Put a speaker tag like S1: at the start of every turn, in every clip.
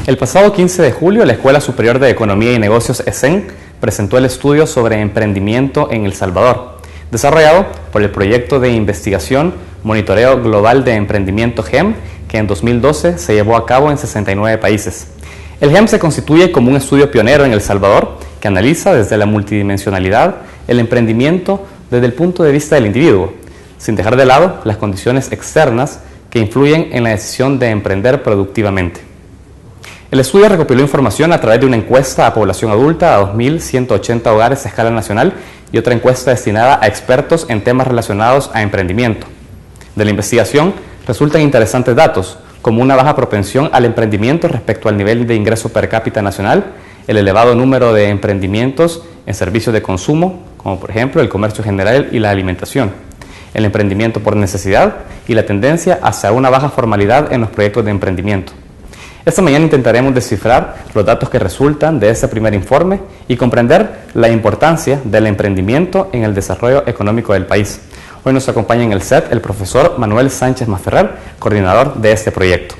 S1: El pasado 15 de julio, la Escuela Superior de Economía y Negocios ESEN presentó el estudio sobre emprendimiento en El Salvador, desarrollado por el proyecto de investigación Monitoreo Global de Emprendimiento GEM, que en 2012 se llevó a cabo en 69 países. El GEM se constituye como un estudio pionero en El Salvador que analiza desde la multidimensionalidad el emprendimiento desde el punto de vista del individuo, sin dejar de lado las condiciones externas que influyen en la decisión de emprender productivamente. El estudio recopiló información a través de una encuesta a población adulta a 2.180 hogares a escala nacional y otra encuesta destinada a expertos en temas relacionados a emprendimiento. De la investigación resultan interesantes datos, como una baja propensión al emprendimiento respecto al nivel de ingreso per cápita nacional, el elevado número de emprendimientos en servicios de consumo, como por ejemplo el comercio general y la alimentación, el emprendimiento por necesidad y la tendencia hacia una baja formalidad en los proyectos de emprendimiento. Esta mañana intentaremos descifrar los datos que resultan de este primer informe y comprender la importancia del emprendimiento en el desarrollo económico del país. Hoy nos acompaña en el set el profesor Manuel Sánchez Masferrer, coordinador de este proyecto.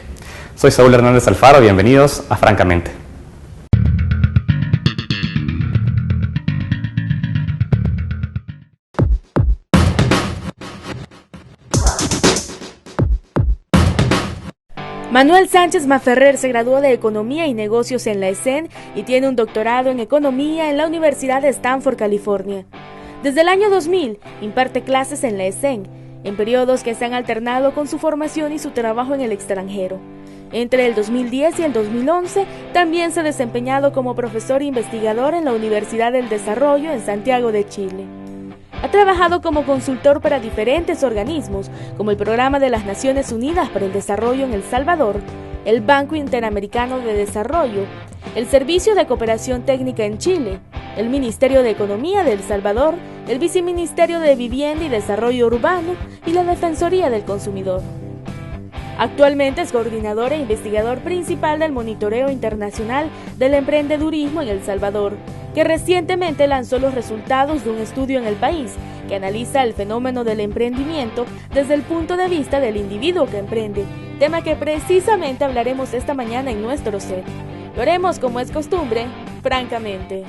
S1: Soy Saúl Hernández Alfaro, bienvenidos a Francamente.
S2: Manuel Sánchez Masferrer se graduó de Economía y Negocios en la ESEN y tiene un doctorado en Economía en la Universidad de Stanford, California. Desde el año 2000 imparte clases en la ESEN, en periodos que se han alternado con su formación y su trabajo en el extranjero. Entre el 2010 y el 2011 también se ha desempeñado como profesor e investigador en la Universidad del Desarrollo en Santiago de Chile. Ha trabajado como consultor para diferentes organismos, como el Programa de las Naciones Unidas para el Desarrollo en El Salvador, el Banco Interamericano de Desarrollo, el Servicio de Cooperación Técnica en Chile, el Ministerio de Economía de El Salvador, el Viceministerio de Vivienda y Desarrollo Urbano y la Defensoría del Consumidor. Actualmente es coordinador e investigador principal del Monitoreo Internacional del Emprendedurismo en El Salvador, que recientemente lanzó los resultados de un estudio en el país que analiza el fenómeno del emprendimiento desde el punto de vista del individuo que emprende, tema que precisamente hablaremos esta mañana en nuestro set. Lo haremos como es costumbre, francamente.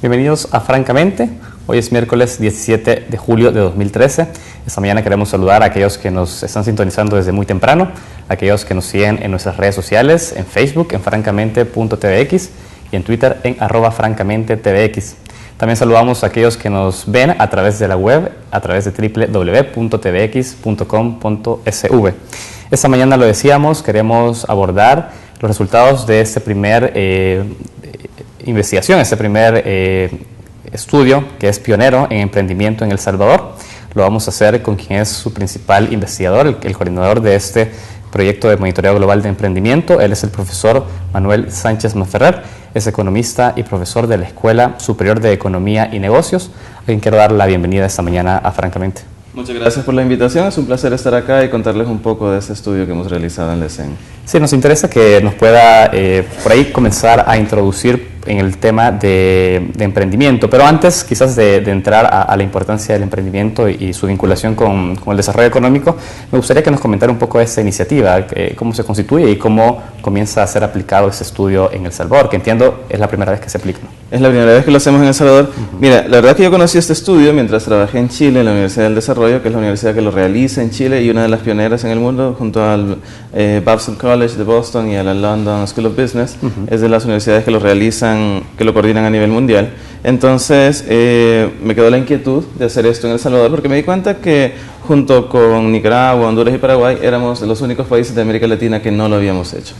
S1: Bienvenidos a Francamente. Hoy es miércoles 17 de julio de 2013. Esta mañana queremos saludar a aquellos que nos están sintonizando desde muy temprano, a aquellos que nos siguen en nuestras redes sociales, en Facebook, en francamente.tvx y en Twitter en @francamente.tvx. También saludamos a aquellos que nos ven a través de la web, a través de www.tvx.com.sv. Esta mañana lo decíamos, queremos abordar los resultados de este primer investigación, este primer estudio que es pionero en emprendimiento en El Salvador. Lo vamos a hacer con quien es su principal investigador, el coordinador de este proyecto de monitoreo global de emprendimiento. Él es el profesor Manuel Sánchez Masferrer, es economista y profesor de la Escuela Superior de Economía y Negocios, a quien quiero dar la bienvenida esta mañana a Francamente.
S3: Muchas gracias por la invitación, es un placer estar acá y contarles un poco de este estudio que hemos realizado en la ESEN.
S1: Sí, nos interesa que nos pueda por ahí comenzar a introducir en el tema de emprendimiento, pero antes quizás de entrar a la importancia del emprendimiento y su vinculación con el desarrollo económico, me gustaría que nos comentara un poco esta iniciativa, cómo se constituye y cómo comienza a ser aplicado este estudio en El Salvador, que entiendo es la primera vez que se aplica, ¿no?
S3: Es la primera vez que lo hacemos en El Salvador. Mira, la verdad que yo conocí este estudio mientras trabajé en Chile, en la Universidad del Desarrollo, que es la universidad que lo realiza en Chile y una de las pioneras en el mundo, junto al Babson College de Boston y a la London School of Business. Es de las universidades que lo realizan, que lo coordinan a nivel mundial. Entonces me quedó la inquietud de hacer esto en El Salvador porque me di cuenta que junto con Nicaragua, Honduras y Paraguay éramos los únicos países de América Latina que no lo habíamos hecho.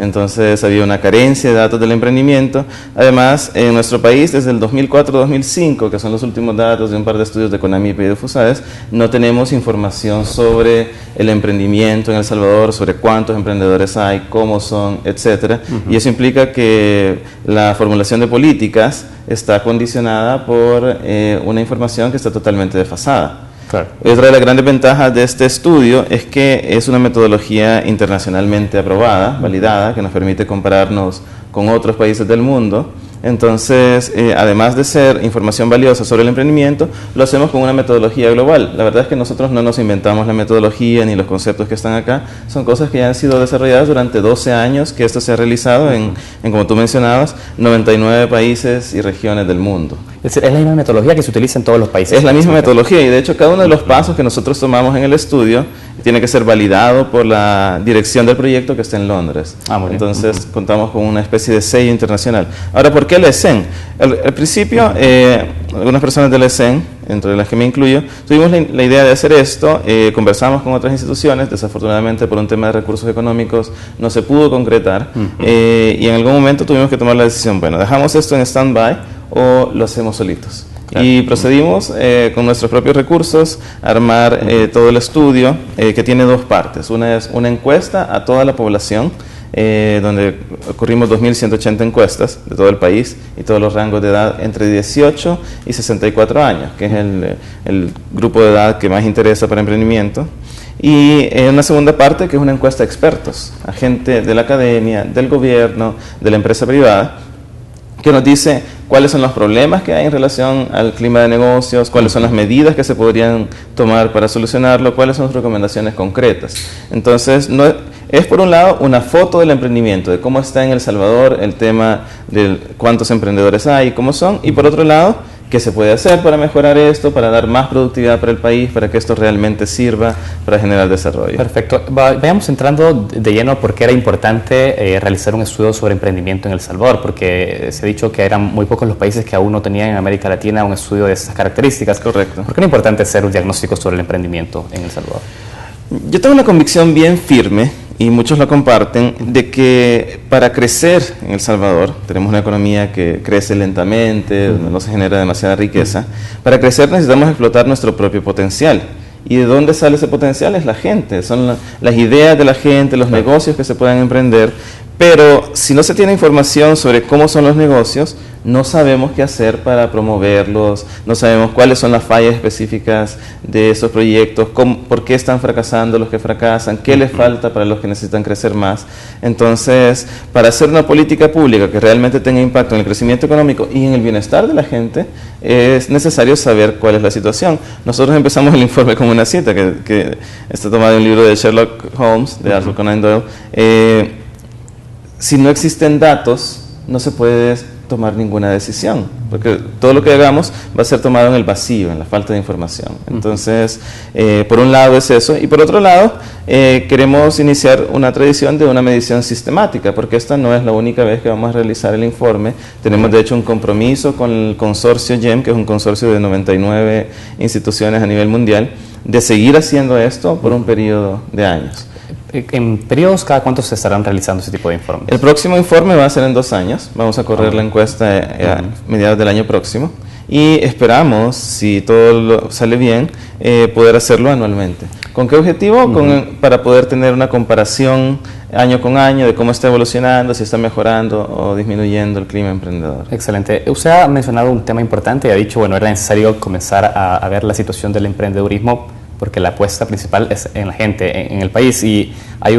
S3: Entonces había una carencia de datos del emprendimiento. Además, en nuestro país desde el 2004-2005, que son los últimos datos de un par de estudios de CONAMIP y de FUSAES, no tenemos información sobre el emprendimiento en El Salvador, sobre cuántos emprendedores hay, cómo son, etcétera. Y eso implica que la formulación de políticas está condicionada por una información que está totalmente desfasada.
S1: Claro.
S3: Otra de las grandes ventajas de este estudio es que es una metodología internacionalmente aprobada, validada, que nos permite compararnos con otros países del mundo Entonces, además de ser información valiosa sobre el emprendimiento, lo hacemos con una metodología global. La verdad es que nosotros no nos inventamos la metodología ni los conceptos que están acá, son cosas que ya han sido desarrolladas durante 12 años que esto se ha realizado en como tú mencionabas, 99 países y regiones del mundo.
S1: Es decir, es la misma metodología que se utiliza en todos los países.
S3: Es la misma metodología y de hecho cada uno de los pasos que nosotros tomamos en el estudio tiene que ser validado por la dirección del proyecto que está en Londres. Entonces contamos con una especie de sello internacional. Ahora, ¿por qué la ESEN? Al principio, algunas personas de la ESEN, entre las que me incluyo, tuvimos la idea de hacer esto, conversamos con otras instituciones, desafortunadamente por un tema de recursos económicos no se pudo concretar, y en algún momento tuvimos que tomar la decisión, bueno, ¿dejamos esto en stand-by o lo hacemos solitos? Claro. Y procedimos con nuestros propios recursos a armar todo el estudio, que tiene dos partes. Una es una encuesta a toda la población, donde ocurrimos 2.180 encuestas de todo el país y todos los rangos de edad entre 18 y 64 años, que es el grupo de edad que más interesa para emprendimiento. Y una segunda parte que es una encuesta a expertos, a gente de la academia, del gobierno, de la empresa privada, que nos dice cuáles son los problemas que hay en relación al clima de negocios, cuáles son las medidas que se podrían tomar para solucionarlo, cuáles son sus recomendaciones concretas. Entonces, es por un lado una foto del emprendimiento, de cómo está en El Salvador el tema de cuántos emprendedores hay y cómo son, y por otro lado, qué se puede hacer para mejorar esto, para dar más productividad para el país, para que esto realmente sirva para generar desarrollo.
S1: Perfecto. Vayamos entrando de lleno a por qué era importante realizar un estudio sobre emprendimiento en El Salvador, porque se ha dicho que eran muy pocos los países que aún no tenían en América Latina un estudio de esas características.
S3: Correcto.
S1: ¿Por qué era importante hacer un diagnóstico sobre el emprendimiento en El Salvador?
S3: Yo tengo una convicción bien firme, y muchos la comparten, de que para crecer en El Salvador, tenemos una economía que crece lentamente, donde no se genera demasiada riqueza, para crecer necesitamos explotar nuestro propio potencial. ¿Y de dónde sale ese potencial? Es la gente, son las ideas de la gente, los negocios que se pueden emprender, pero si no se tiene información sobre cómo son los negocios, no sabemos qué hacer para promoverlos, no sabemos cuáles son las fallas específicas de esos proyectos, por qué están fracasando los que fracasan, qué les falta para los que necesitan crecer más. Entonces, para hacer una política pública que realmente tenga impacto en el crecimiento económico y en el bienestar de la gente, es necesario saber cuál es la situación. Nosotros empezamos el informe con una cita que está tomada de un libro de Sherlock Holmes, de Arthur Conan Doyle. Si no existen datos, no se puede tomar ninguna decisión, porque todo lo que hagamos va a ser tomado en el vacío, en la falta de información. Entonces, por un lado es eso, y por otro lado, queremos iniciar una tradición de una medición sistemática, porque esta no es la única vez que vamos a realizar el informe. Tenemos, de hecho, un compromiso con el consorcio GEM, que es un consorcio de 99 instituciones a nivel mundial, de seguir haciendo esto por un periodo de años.
S1: ¿En periodos cada cuánto se estarán realizando ese tipo de informes?
S3: El próximo informe va a ser en 2 años. Vamos a correr la encuesta a mediados del año próximo y esperamos, si todo sale bien, poder hacerlo anualmente. ¿Con qué objetivo? Para poder tener una comparación año con año de cómo está evolucionando, si está mejorando o disminuyendo el clima emprendedor.
S1: Excelente. Usted ha mencionado un tema importante y ha dicho, bueno, era necesario comenzar a ver la situación del emprendedurismo porque la apuesta principal es en la gente, en el país, y hay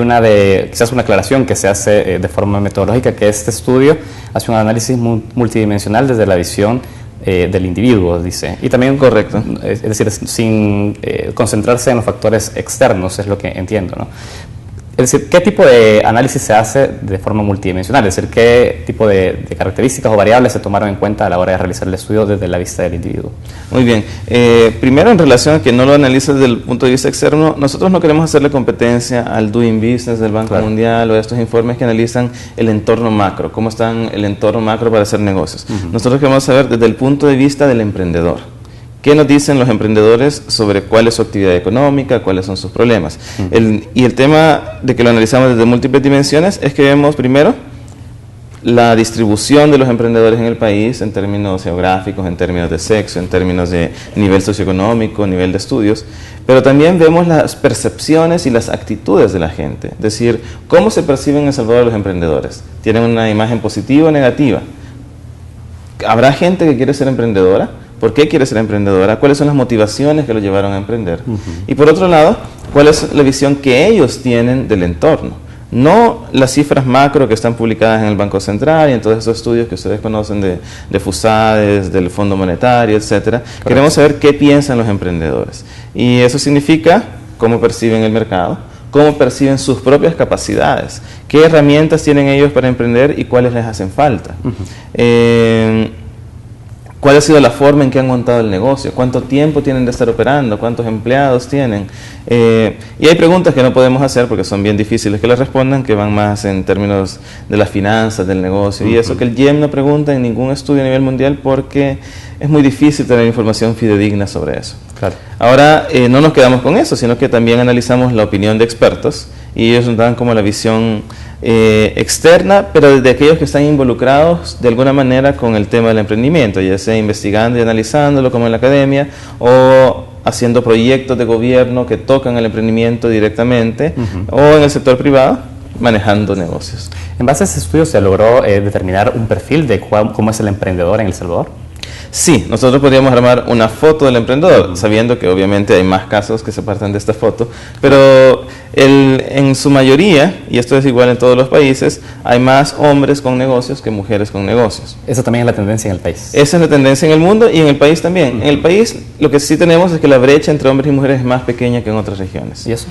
S1: quizás una aclaración que se hace de forma metodológica, que este estudio hace un análisis multidimensional desde la visión del individuo, dice, y también
S3: correcto,
S1: es decir, sin concentrarse en los factores externos, es lo que entiendo, ¿no? Es decir, ¿qué tipo de análisis se hace de forma multidimensional? Es decir, ¿qué tipo de características o variables se tomaron en cuenta a la hora de realizar el estudio desde la vista del individuo?
S3: Muy bien. Primero, en relación a que no lo analice desde el punto de vista externo, nosotros no queremos hacerle competencia al Doing Business del Banco Mundial o a estos informes que analizan el entorno macro, cómo está el entorno macro para hacer negocios. Nosotros queremos saber desde el punto de vista del emprendedor. ¿Qué nos dicen los emprendedores sobre cuál es su actividad económica, cuáles son sus problemas? Y el tema de que lo analizamos desde múltiples dimensiones es que vemos primero la distribución de los emprendedores en el país en términos geográficos, en términos de sexo, en términos de nivel socioeconómico, nivel de estudios, pero también vemos las percepciones y las actitudes de la gente, es decir, cómo se perciben en El Salvador los emprendedores. ¿Tienen una imagen positiva o negativa? ¿Habrá gente que quiere ser emprendedora? ¿Por qué quiere ser emprendedora? ¿Cuáles son las motivaciones que lo llevaron a emprender? Y por otro lado, ¿cuál es la visión que ellos tienen del entorno? No las cifras macro que están publicadas en el Banco Central y en todos esos estudios que ustedes conocen de FUSADES, del Fondo Monetario, etcétera.
S1: Correcto.
S3: Queremos saber qué piensan los emprendedores. Y eso significa cómo perciben el mercado, cómo perciben sus propias capacidades, qué herramientas tienen ellos para emprender y cuáles les hacen falta. ¿Cuál ha sido la forma en que han montado el negocio? ¿Cuánto tiempo tienen de estar operando? ¿Cuántos empleados tienen? Y hay preguntas que no podemos hacer porque son bien difíciles que las respondan, que van más en términos de las finanzas del negocio. Y eso que el GIEM no pregunta en ningún estudio a nivel mundial porque es muy difícil tener información fidedigna sobre eso.
S1: Claro.
S3: Ahora, no nos quedamos con eso, sino que también analizamos la opinión de expertos y ellos nos dan como la visión externa, pero de aquellos que están involucrados de alguna manera con el tema del emprendimiento, ya sea investigando y analizándolo como en la academia o haciendo proyectos de gobierno que tocan el emprendimiento directamente o en el sector privado manejando negocios.
S1: En base a ese estudio se logró determinar un perfil de cómo es el emprendedor en El Salvador.
S3: Sí, nosotros podríamos armar una foto del emprendedor, sabiendo que obviamente hay más casos que se parten de esta foto, pero en su mayoría, y esto es igual en todos los países, hay más hombres con negocios que mujeres con negocios.
S1: Esa también es la tendencia en el país.
S3: Esa es la tendencia en el mundo y en el país también. En el país lo que sí tenemos es que la brecha entre hombres y mujeres es más pequeña que en otras regiones.
S1: ¿Y eso?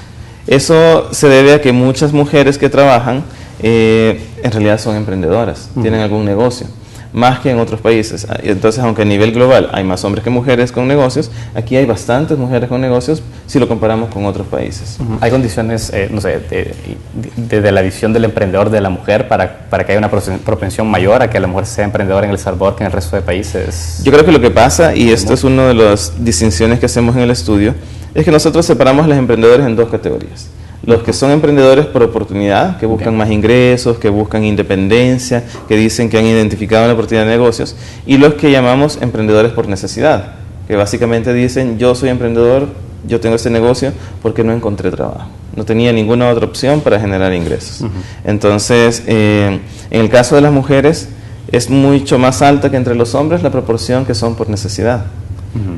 S3: Eso se debe a que muchas mujeres que trabajan en realidad son emprendedoras, tienen algún negocio, más que en otros países. Entonces, aunque a nivel global hay más hombres que mujeres con negocios, aquí hay bastantes mujeres con negocios si lo comparamos con otros países.
S1: ¿Hay condiciones, no sé, de la visión del emprendedor de la mujer para que haya una propensión mayor a que la mujer sea emprendedora en El Salvador que en el resto de países?
S3: Yo creo que lo que pasa, y esto es una de las distinciones que hacemos en el estudio, es que nosotros separamos a los emprendedores en dos categorías. Los que son emprendedores por oportunidad, que buscan más ingresos, que buscan independencia, que dicen que han identificado una oportunidad de negocios, y los que llamamos emprendedores por necesidad, que básicamente dicen, yo soy emprendedor, yo tengo este negocio porque no encontré trabajo, no tenía ninguna otra opción para generar ingresos. Entonces, en el caso de las mujeres, es mucho más alta que entre los hombres la proporción que son por necesidad.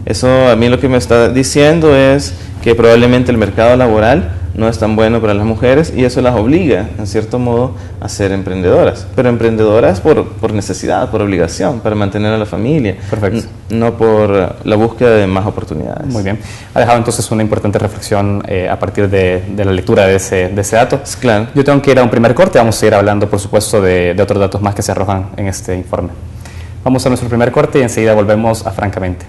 S3: Eso a mí lo que me está diciendo es que probablemente el mercado laboral no es tan bueno para las mujeres y eso las obliga, en cierto modo, a ser emprendedoras. Pero emprendedoras por necesidad, por obligación, para mantener a la familia.
S1: Perfecto.
S3: No por la búsqueda de más oportunidades.
S1: Muy bien. Ha dejado entonces una importante reflexión a partir de la lectura de ese dato.
S3: Claro.
S1: Yo tengo que ir a un primer corte. Vamos a ir hablando, por supuesto, de otros datos más que se arrojan en este informe. Vamos a nuestro primer corte y enseguida volvemos a Francamente.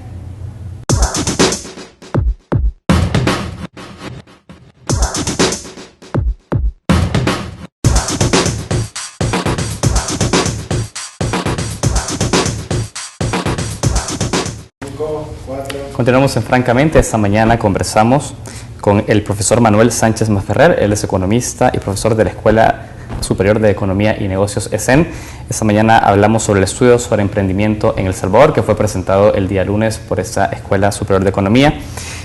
S1: Continuamos en Francamente. Esta mañana conversamos con el profesor Manuel Sánchez Masferrer. Él es economista y profesor de la Escuela Superior de Economía y Negocios ESEN. Esta mañana hablamos sobre el estudio sobre emprendimiento en El Salvador que fue presentado el día lunes por esta Escuela Superior de Economía.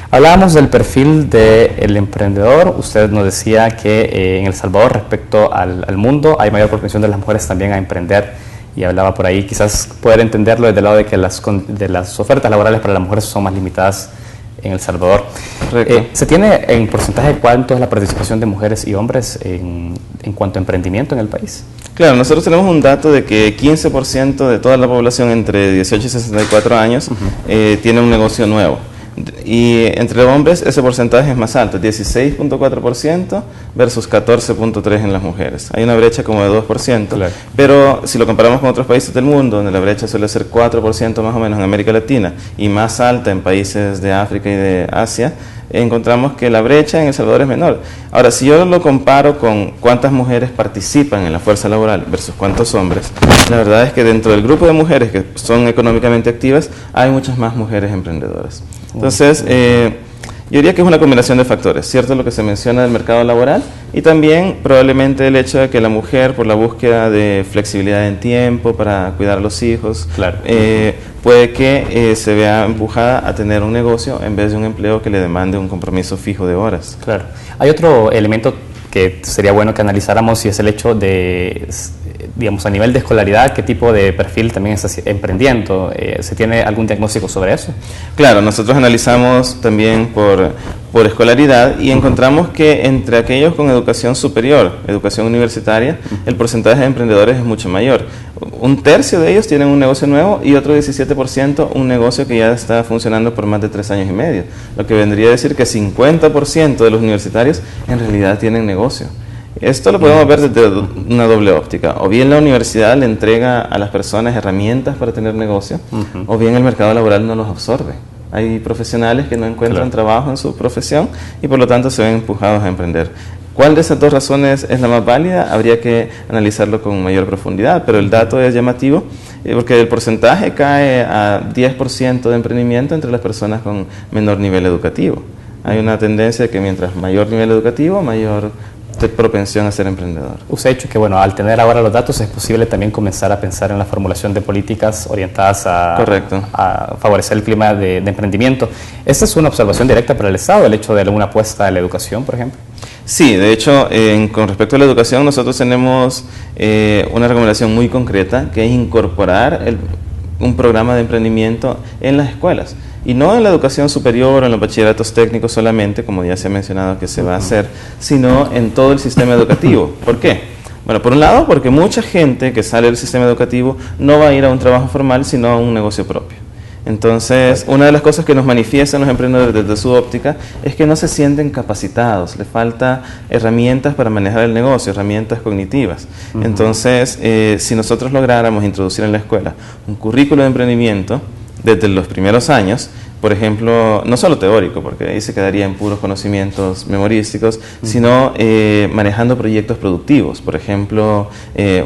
S1: Hablábamos del perfil del emprendedor. Usted nos decía que en El Salvador, respecto al mundo, hay mayor propensión de las mujeres también a emprender. Y hablaba por ahí, quizás poder entenderlo desde el lado de que las ofertas laborales para las mujeres son más limitadas en El Salvador. ¿Se tiene en porcentaje cuánto es la participación de mujeres y hombres en cuanto a emprendimiento en el país?
S3: Claro, nosotros tenemos un dato de que 15% de toda la población entre 18 y 64 años tiene un negocio nuevo. Y entre hombres ese porcentaje es más alto, 16.4% versus 14.3% en las mujeres. Hay una brecha como de 2%, claro. Pero si lo comparamos con otros países del mundo, donde la brecha suele ser 4% más o menos en América Latina y más alta en países de África y de Asia, encontramos que la brecha en El Salvador es menor. Ahora, si yo lo comparo con cuántas mujeres participan en la fuerza laboral versus cuántos hombres, la verdad es que dentro del grupo de mujeres que son económicamente activas, hay muchas más mujeres emprendedoras. Entonces, yo diría que es una combinación de factores, ¿cierto? Lo que se menciona del mercado laboral y también probablemente el hecho de que la mujer, por la búsqueda de flexibilidad en tiempo para cuidar a los hijos,
S1: claro.
S3: Puede que se vea empujada a tener un negocio en vez de un empleo que le demande un compromiso fijo de horas.
S1: Claro. Hay otro elemento que sería bueno que analizáramos y es el hecho de digamos, a nivel de escolaridad, ¿qué tipo de perfil también está emprendiendo? ¿Se tiene algún diagnóstico sobre eso?
S3: Claro, nosotros analizamos también por escolaridad y encontramos que entre aquellos con educación superior, educación universitaria, el porcentaje de emprendedores es mucho mayor. Un tercio de ellos tienen un negocio nuevo y otro 17% un negocio que ya está funcionando por más de 3 años y medio, lo que vendría a decir que 50% de los universitarios en realidad tienen negocio. Esto lo podemos ver desde una doble óptica. O bien la universidad le entrega a las personas herramientas para tener negocio, o bien el mercado laboral no los absorbe. Hay profesionales que no encuentran trabajo en su profesión y por lo tanto se ven empujados a emprender. ¿Cuál de esas dos razones es la más válida? Habría que analizarlo con mayor profundidad, pero el dato es llamativo porque el porcentaje cae a 10% de emprendimiento entre las personas con menor nivel educativo. Hay una tendencia de que mientras mayor nivel educativo, mayor propensión a ser emprendedor.
S1: Usted ha dicho que, bueno, al tener ahora los datos es posible también comenzar a pensar en la formulación de políticas orientadas a favorecer el clima de emprendimiento. ¿Esta es una observación directa para el Estado, el hecho de alguna apuesta a la educación, por ejemplo?
S3: Sí, de hecho, con respecto a la educación, nosotros tenemos una recomendación muy concreta, que es incorporar un programa de emprendimiento en las escuelas. Y no en la educación superior o en los bachilleratos técnicos solamente, como ya se ha mencionado que se va a hacer, sino en todo el sistema educativo. ¿Por qué? Bueno, por un lado, porque mucha gente que sale del sistema educativo no va a ir a un trabajo formal, sino a un negocio propio. Entonces, una de las cosas que nos manifiestan los emprendedores desde su óptica es que no se sienten capacitados, les falta herramientas para manejar el negocio, herramientas cognitivas. Entonces, si nosotros lográramos introducir en la escuela un currículo de emprendimiento desde los primeros años, por ejemplo, no solo teórico, porque ahí se quedaría en puros conocimientos memorísticos, sino manejando proyectos productivos. Por ejemplo,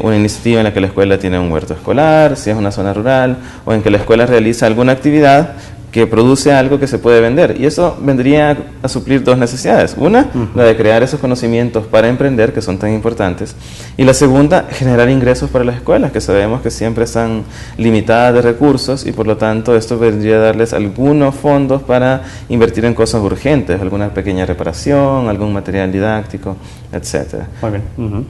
S3: una iniciativa en la que la escuela tiene un huerto escolar, si es una zona rural, o en que la escuela realiza alguna actividad que produce algo que se puede vender. Y eso vendría a suplir dos necesidades. Una, la de crear esos conocimientos para emprender, que son tan importantes. Y la segunda, generar ingresos para las escuelas, que sabemos que siempre están limitadas de recursos y por lo tanto esto vendría a darles algunos fondos para invertir en cosas urgentes, alguna pequeña reparación, algún material didáctico, etcétera.
S1: Muy bien.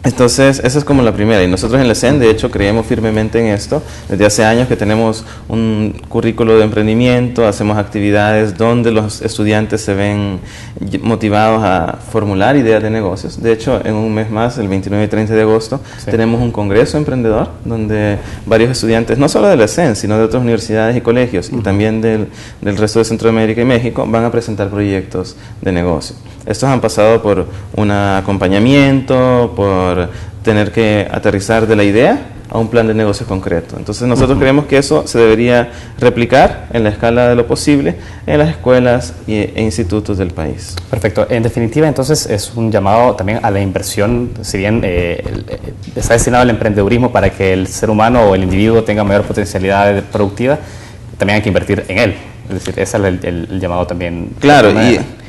S3: Entonces, esa es como la primera, y nosotros en la ESEN, de hecho, creemos firmemente en esto. Desde hace años que tenemos un currículo de emprendimiento, hacemos actividades donde los estudiantes se ven motivados a formular ideas de negocios. De hecho, en un mes más, el 29 y 30 de agosto, tenemos un congreso emprendedor, donde varios estudiantes, no solo de la ESEN, sino de otras universidades y colegios, y también del resto de Centroamérica y México, van a presentar proyectos de negocio. Estos han pasado por un acompañamiento, por tener que aterrizar de la idea a un plan de negocio concreto. Entonces nosotros creemos que eso se debería replicar en la escala de lo posible en las escuelas e institutos del país.
S1: Perfecto. En definitiva, entonces, es un llamado también a la inversión, si bien está destinado al emprendedurismo para que el ser humano o el individuo tenga mayor potencialidad productiva, también hay que invertir en él. Es decir, ese es el llamado también.
S3: Claro,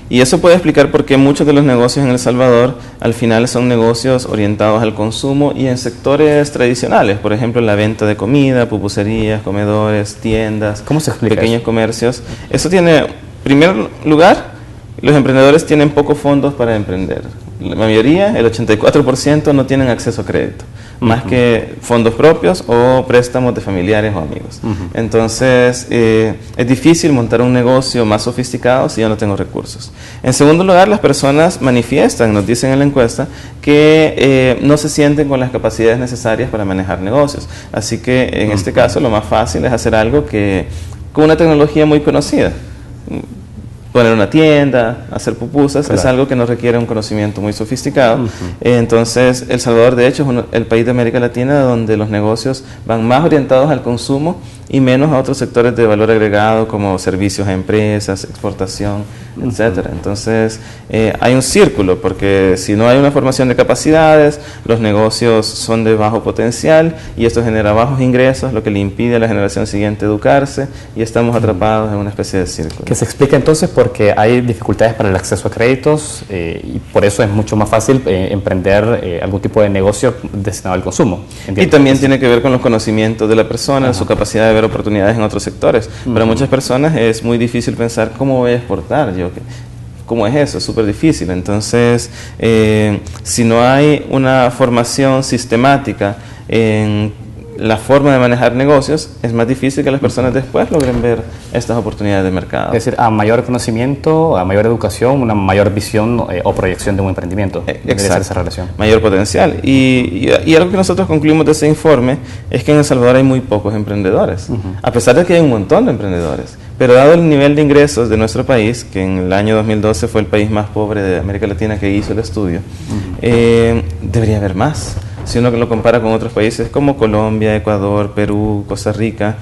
S3: y eso puede explicar por qué muchos de los negocios en El Salvador al final son negocios orientados al consumo y en sectores tradicionales, por ejemplo la venta de comida, pupuserías, comedores, tiendas,
S1: ¿cómo se explica
S3: pequeños
S1: eso?
S3: Comercios. Eso tiene, en primer lugar, los emprendedores tienen pocos fondos para emprender. La mayoría, el 84%, no tienen acceso a crédito, más que fondos propios o préstamos de familiares o amigos. Entonces, es difícil montar un negocio más sofisticado si yo no tengo recursos. En segundo lugar, las personas manifiestan, nos dicen en la encuesta, que no se sienten con las capacidades necesarias para manejar negocios. Así que, en este caso, lo más fácil es hacer algo con una tecnología muy conocida. Poner una tienda, hacer pupusas, es algo que no requiere un conocimiento muy sofisticado. Entonces, El Salvador, de hecho, es el país de América Latina donde los negocios van más orientados al consumo y menos a otros sectores de valor agregado como servicios a empresas, exportación, etcétera. Entonces, hay un círculo, porque si no hay una formación de capacidades, los negocios son de bajo potencial y esto genera bajos ingresos, lo que le impide a la generación siguiente educarse y estamos atrapados en una especie de círculo.
S1: Que se explica entonces porque hay dificultades para el acceso a créditos y por eso es mucho más fácil emprender algún tipo de negocio destinado al consumo.
S3: Y también tiene que ver con los conocimientos de la persona, su capacidad de ver oportunidades en otros sectores. Para muchas personas es muy difícil pensar cómo voy a exportar yo, ¿cómo es eso? Es súper difícil. Entonces, si no hay una formación sistemática en la forma de manejar negocios, es más difícil que las personas después logren ver estas oportunidades de mercado.
S1: Es decir, a mayor conocimiento, a mayor educación, una mayor visión o proyección de un emprendimiento.
S3: Exacto.
S1: Esa relación.
S3: Mayor potencial. Y algo que nosotros concluimos de ese informe es que en El Salvador hay muy pocos emprendedores, a pesar de que hay un montón de emprendedores. Pero dado el nivel de ingresos de nuestro país, que en el año 2012 fue el país más pobre de América Latina que hizo el estudio, debería haber más. Si uno lo compara con otros países como Colombia, Ecuador, Perú, Costa Rica,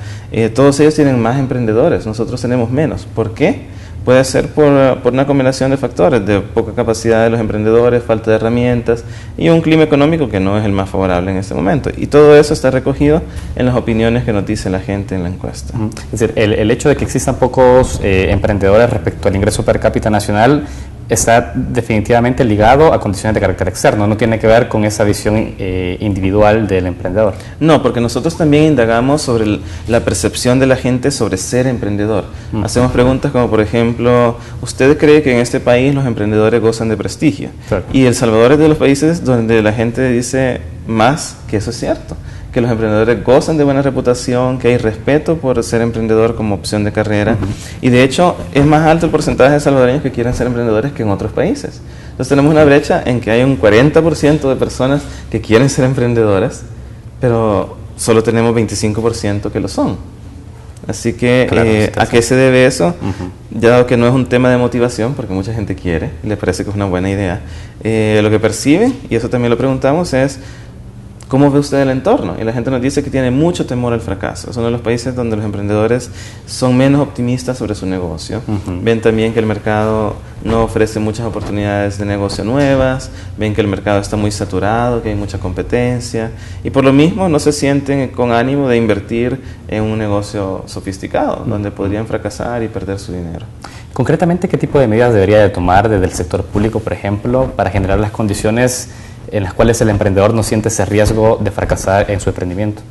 S3: todos ellos tienen más emprendedores, nosotros tenemos menos. ¿Por qué? Puede ser por una combinación de factores, de poca capacidad de los emprendedores, falta de herramientas y un clima económico que no es el más favorable en este momento. Y todo eso está recogido en las opiniones que nos dice la gente en la encuesta.
S1: Es decir, el hecho de que existan pocos emprendedores respecto al ingreso per cápita nacional está definitivamente ligado a condiciones de carácter externo, no tiene que ver con esa visión individual del emprendedor.
S3: No, porque nosotros también indagamos sobre la percepción de la gente sobre ser emprendedor. Hacemos preguntas como, por ejemplo, ¿usted cree que en este país los emprendedores gozan de prestigio?
S1: Claro.
S3: Y El Salvador es de los países donde la gente dice más que eso es cierto, que los emprendedores gozan de buena reputación, que hay respeto por ser emprendedor como opción de carrera, y de hecho es más alto el porcentaje de salvadoreños que quieren ser emprendedores que en otros países. Entonces tenemos una brecha en que hay un 40% de personas que quieren ser emprendedoras, pero solo tenemos 25% que lo son. Así que, claro, ¿a qué se debe eso? Ya dado que no es un tema de motivación, porque mucha gente quiere, y le parece que es una buena idea, lo que perciben, y eso también lo preguntamos, es ¿cómo ve usted el entorno? Y la gente nos dice que tiene mucho temor al fracaso. Es uno de los países donde los emprendedores son menos optimistas sobre su negocio. Ven también que el mercado no ofrece muchas oportunidades de negocio nuevas, ven que el mercado está muy saturado, que hay mucha competencia, y por lo mismo no se sienten con ánimo de invertir en un negocio sofisticado, donde podrían fracasar y perder su dinero.
S1: Concretamente, ¿qué tipo de medidas debería de tomar desde el sector público, por ejemplo, para generar las condiciones en las cuales el emprendedor no siente ese riesgo de fracasar en su emprendimiento?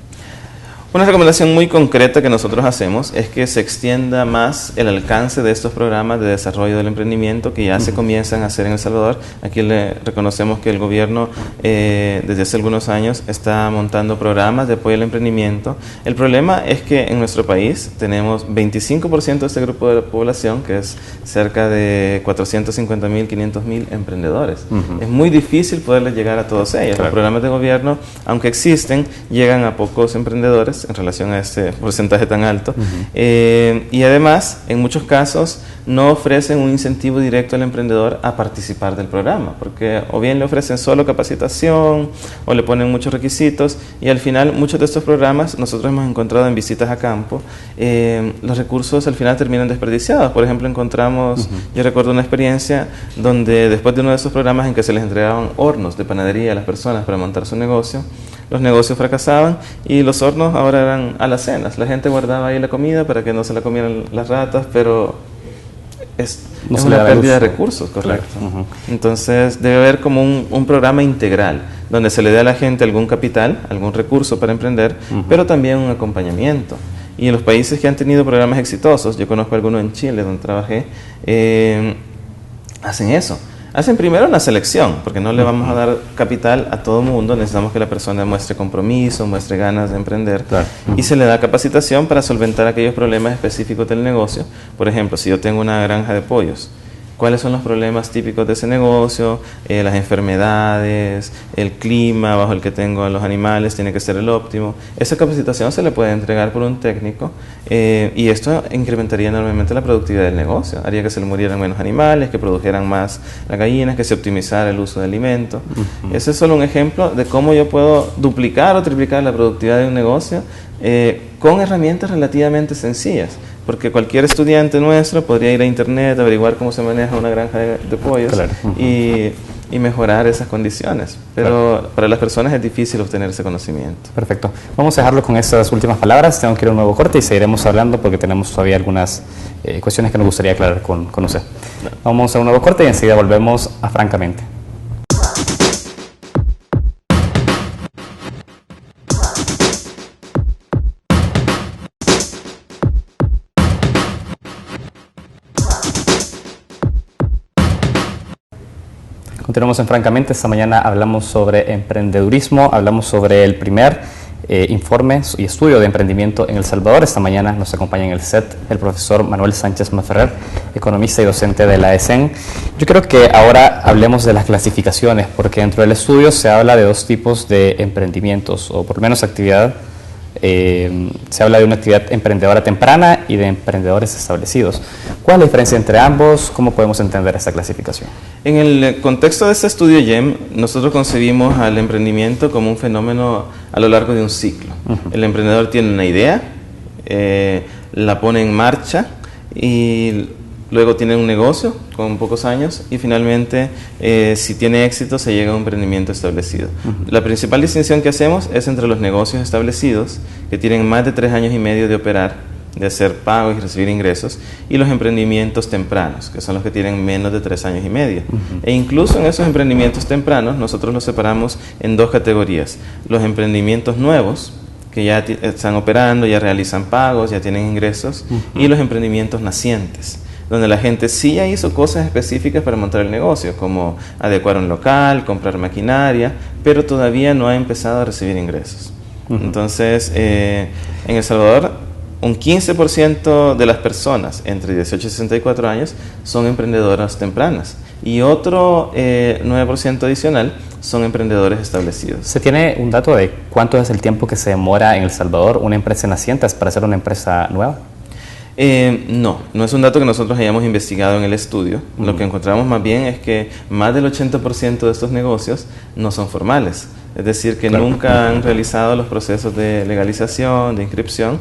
S3: Una recomendación muy concreta que nosotros hacemos es que se extienda más el alcance de estos programas de desarrollo del emprendimiento que ya se comienzan a hacer en El Salvador. Aquí le reconocemos que el gobierno desde hace algunos años está montando programas de apoyo al emprendimiento. El problema es que en nuestro país tenemos 25% de este grupo de la población, que es cerca de 450.000, 500.000 emprendedores. Es muy difícil poderles llegar a todos ellos. Claro. Los programas de gobierno, aunque existen, llegan a pocos emprendedores en relación a este porcentaje tan alto, y además en muchos casos no ofrecen un incentivo directo al emprendedor a participar del programa, porque o bien le ofrecen solo capacitación o le ponen muchos requisitos, y al final muchos de estos programas nosotros hemos encontrado en visitas a campo, los recursos al final terminan desperdiciados. Por ejemplo, encontramos, yo recuerdo una experiencia donde después de uno de esos programas en que se les entregaban hornos de panadería a las personas para montar su negocio, los negocios fracasaban y los hornos ahora eran alacenas. La gente guardaba ahí la comida para que no se la comieran las ratas, pero es una pérdida de recursos, correcto. Claro. Entonces debe haber como un programa integral donde se le dé a la gente algún capital, algún recurso para emprender, pero también un acompañamiento. Y en los países que han tenido programas exitosos, yo conozco algunos en Chile donde trabajé, hacen eso. Hacen primero una selección, porque no le vamos a dar capital a todo mundo, necesitamos que la persona muestre compromiso, muestre ganas de emprender, claro. Y se le da capacitación para solventar aquellos problemas específicos del negocio. Por ejemplo, si yo tengo una granja de pollos, ¿cuáles son los problemas típicos de ese negocio? Las enfermedades, el clima bajo el que tengo a los animales tiene que ser el óptimo. Esa capacitación se le puede entregar por un técnico, y esto incrementaría enormemente la productividad del negocio. Haría que se le murieran menos animales, que produjeran más las gallinas, que se optimizara el uso de alimentos. Ese es solo un ejemplo de cómo yo puedo duplicar o triplicar la productividad de un negocio con herramientas relativamente sencillas. Porque cualquier estudiante nuestro podría ir a internet, averiguar cómo se maneja una granja de pollos, claro. y mejorar esas condiciones. Pero claro, para las personas es difícil obtener ese conocimiento.
S1: Perfecto. Vamos a dejarlo con estas últimas palabras. Tengo que ir a un nuevo corte y seguiremos hablando porque tenemos todavía algunas cuestiones que nos gustaría aclarar con usted. Claro. Vamos a un nuevo corte y enseguida volvemos a Francamente. Continuamos en Francamente. Esta mañana hablamos sobre emprendedurismo, hablamos sobre el primer informe y estudio de emprendimiento en El Salvador. Esta mañana nos acompaña en el set el profesor Manuel Sánchez Maferrer, economista y docente de la ESEN. Yo creo que ahora hablemos de las clasificaciones, porque dentro del estudio se habla de dos tipos de emprendimientos, o por lo menos actividad. Se habla de una actividad emprendedora temprana y de emprendedores establecidos. ¿Cuál es la diferencia entre ambos? ¿Cómo podemos entender esta clasificación?
S3: En el contexto de este estudio, GEM, nosotros concebimos al emprendimiento como un fenómeno a lo largo de un ciclo. El emprendedor tiene una idea, la pone en marcha y luego tiene un negocio con pocos años y finalmente, si tiene éxito, se llega a un emprendimiento establecido. La principal distinción que hacemos es entre los negocios establecidos, que tienen más de 3 años y medio de operar, de hacer pagos y recibir ingresos, y los emprendimientos tempranos, que son los que tienen menos de 3 años y medio. E incluso en esos emprendimientos tempranos, nosotros los separamos en dos categorías: los emprendimientos nuevos, que ya están operando, ya realizan pagos, ya tienen ingresos, y los emprendimientos nacientes, donde la gente sí ya hizo cosas específicas para montar el negocio, como adecuar un local, comprar maquinaria, pero todavía no ha empezado a recibir ingresos. Entonces, en El Salvador, un 15% de las personas entre 18 y 64 años son emprendedoras tempranas, y otro 9% adicional son emprendedores establecidos.
S1: ¿Se tiene un dato de cuánto es el tiempo que se demora en El Salvador una empresa naciente para ser una empresa nueva?
S3: No es un dato que nosotros hayamos investigado en el estudio. Lo que encontramos más bien es que más del 80% de estos negocios no son formales. Es decir, que nunca han realizado los procesos de legalización, de inscripción,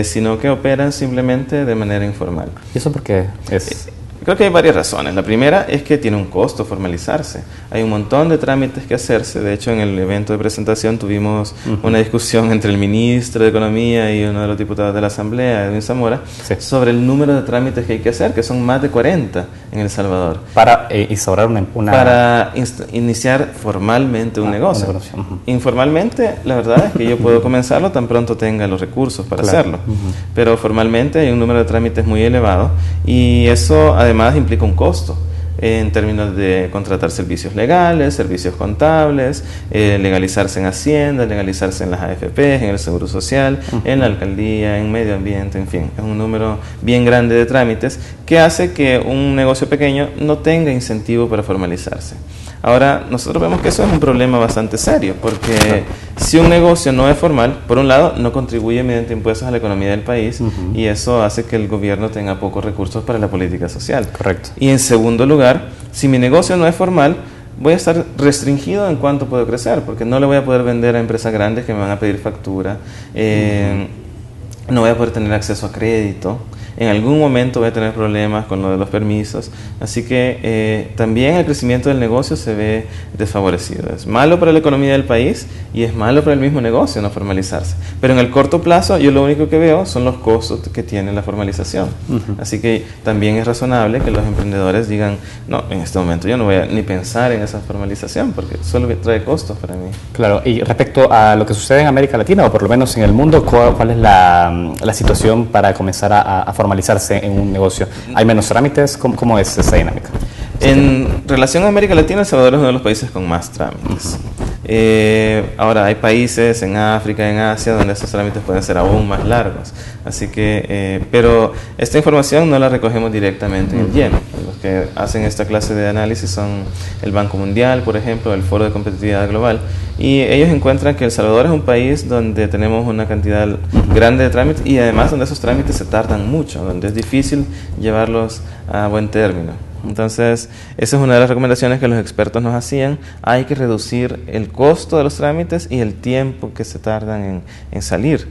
S3: sino que operan simplemente de manera informal.
S1: ¿Y eso por qué es?
S3: Creo que hay varias razones. La primera es que tiene un costo formalizarse. Hay un montón de trámites que hacerse. De hecho, en el evento de presentación tuvimos una discusión entre el ministro de Economía y uno de los diputados de la Asamblea, Edwin Zamora, sobre el número de trámites que hay que hacer, que son más de 40 en El Salvador.
S1: Para instaurar
S3: Para iniciar formalmente un negocio. Informalmente, la verdad es que yo puedo comenzarlo tan pronto tenga los recursos para hacerlo. Pero formalmente hay un número de trámites muy elevado, y eso además implica un costo en términos de contratar servicios legales, servicios contables, legalizarse en Hacienda, legalizarse en las AFPs, en el Seguro Social, en la alcaldía, en medio ambiente, en fin. Es un número bien grande de trámites que hace que un negocio pequeño no tenga incentivo para formalizarse. Ahora, nosotros vemos que eso es un problema bastante serio, porque si un negocio no es formal, por un lado, no contribuye mediante impuestos a la economía del país, y eso hace que el gobierno tenga pocos recursos para la política social.
S1: Correcto.
S3: Y en segundo lugar, si mi negocio no es formal, voy a estar restringido en cuánto puedo crecer, porque no le voy a poder vender a empresas grandes que me van a pedir factura, no voy a poder tener acceso a crédito. En algún momento voy a tener problemas con lo de los permisos, así que también el crecimiento del negocio se ve desfavorecido. Es malo para la economía del país y es malo para el mismo negocio no formalizarse. Pero en el corto plazo yo lo único que veo son los costos que tiene la formalización. Así que también es razonable que los emprendedores digan, no, en este momento yo no voy a ni pensar en esa formalización porque solo trae costos para mí.
S1: Claro, y respecto a lo que sucede en América Latina, o por lo menos en el mundo, ¿cuál es la situación para comenzar a formalizarse en un negocio? ¿Hay menos trámites? ¿Cómo es esa dinámica?
S3: En relación a América Latina, El Salvador es uno de los países con más trámites. Ahora, hay países en África, en Asia, donde esos trámites pueden ser aún más largos. Así que, pero esta información no la recogemos directamente en el GEM. Los que hacen esta clase de análisis son el Banco Mundial, por ejemplo, el Foro de Competitividad Global, y ellos encuentran que El Salvador es un país donde tenemos una cantidad grande de trámites, y además donde esos trámites se tardan mucho, donde es difícil llevarlos a buen término. Entonces, esa es una de las recomendaciones que los expertos nos hacían. Hay que reducir el costo de los trámites y el tiempo que se tardan en salir.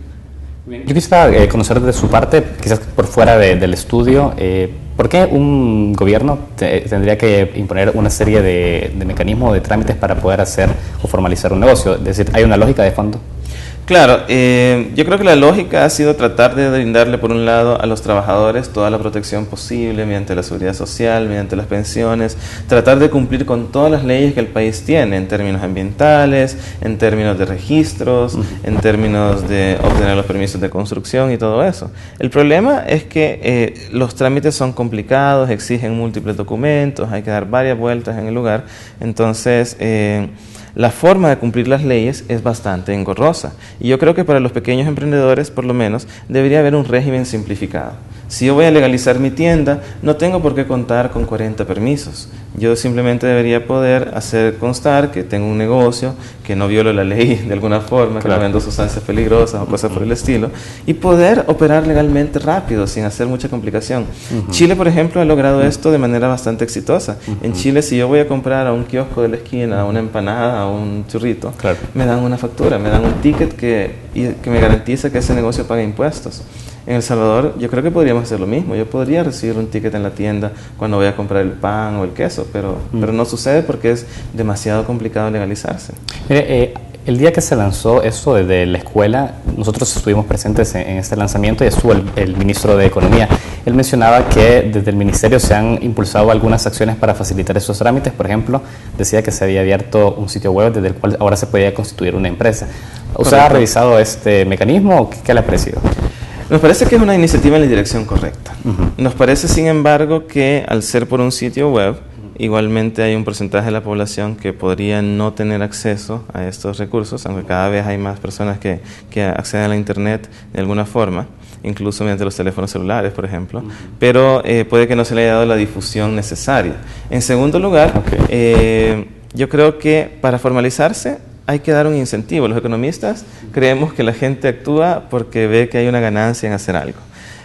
S1: Yo quisiera conocer de su parte, quizás por fuera del estudio, ¿por qué un gobierno tendría que imponer una serie de mecanismos o de trámites para poder hacer o formalizar un negocio? Es decir, ¿hay una lógica de fondo?
S3: Claro, yo creo que la lógica ha sido tratar de brindarle por un lado a los trabajadores toda la protección posible mediante la seguridad social, mediante las pensiones, tratar de cumplir con todas las leyes que el país tiene en términos ambientales, en términos de registros, en términos de obtener los permisos de construcción y todo eso. El problema es que los trámites son complicados, exigen múltiples documentos, hay que dar varias vueltas en el lugar, entonces la forma de cumplir las leyes es bastante engorrosa. Y yo creo que para los pequeños emprendedores, por lo menos, debería haber un régimen simplificado. Si yo voy a legalizar mi tienda, no tengo por qué contar con 40 permisos. Yo simplemente debería poder hacer constar que tengo un negocio, que no violo la ley de alguna forma, que no vendo sustancias peligrosas o cosas por el estilo, y poder operar legalmente rápido, sin hacer mucha complicación. Chile, por ejemplo, ha logrado esto de manera bastante exitosa. En Chile, si yo voy a comprar a un kiosco de la esquina una empanada o un churrito, me dan una factura, me dan un ticket que me garantiza que ese negocio paga impuestos. En El Salvador yo creo que podríamos hacer lo mismo. Yo podría recibir un ticket en la tienda cuando voy a comprar el pan o el queso, pero no sucede porque es demasiado complicado legalizarse.
S1: Mire, el día que se lanzó esto desde la escuela, nosotros estuvimos presentes en este lanzamiento y estuvo el ministro de Economía. Él mencionaba que desde el ministerio se han impulsado algunas acciones para facilitar estos trámites. Por ejemplo, decía que se había abierto un sitio web desde el cual ahora se podía constituir una empresa. ¿Usted ha revisado este mecanismo o qué le ha parecido?
S3: Nos parece que es una iniciativa en la dirección correcta. Nos parece, sin embargo, que al ser por un sitio web, igualmente hay un porcentaje de la población que podría no tener acceso a estos recursos, aunque cada vez hay más personas que acceden a la Internet de alguna forma, incluso mediante los teléfonos celulares, por ejemplo, pero puede que no se le haya dado la difusión necesaria. En segundo lugar, yo creo que para formalizarse hay que dar un incentivo. Los economistas creemos que la gente actúa porque ve que hay una ganancia en hacer algo.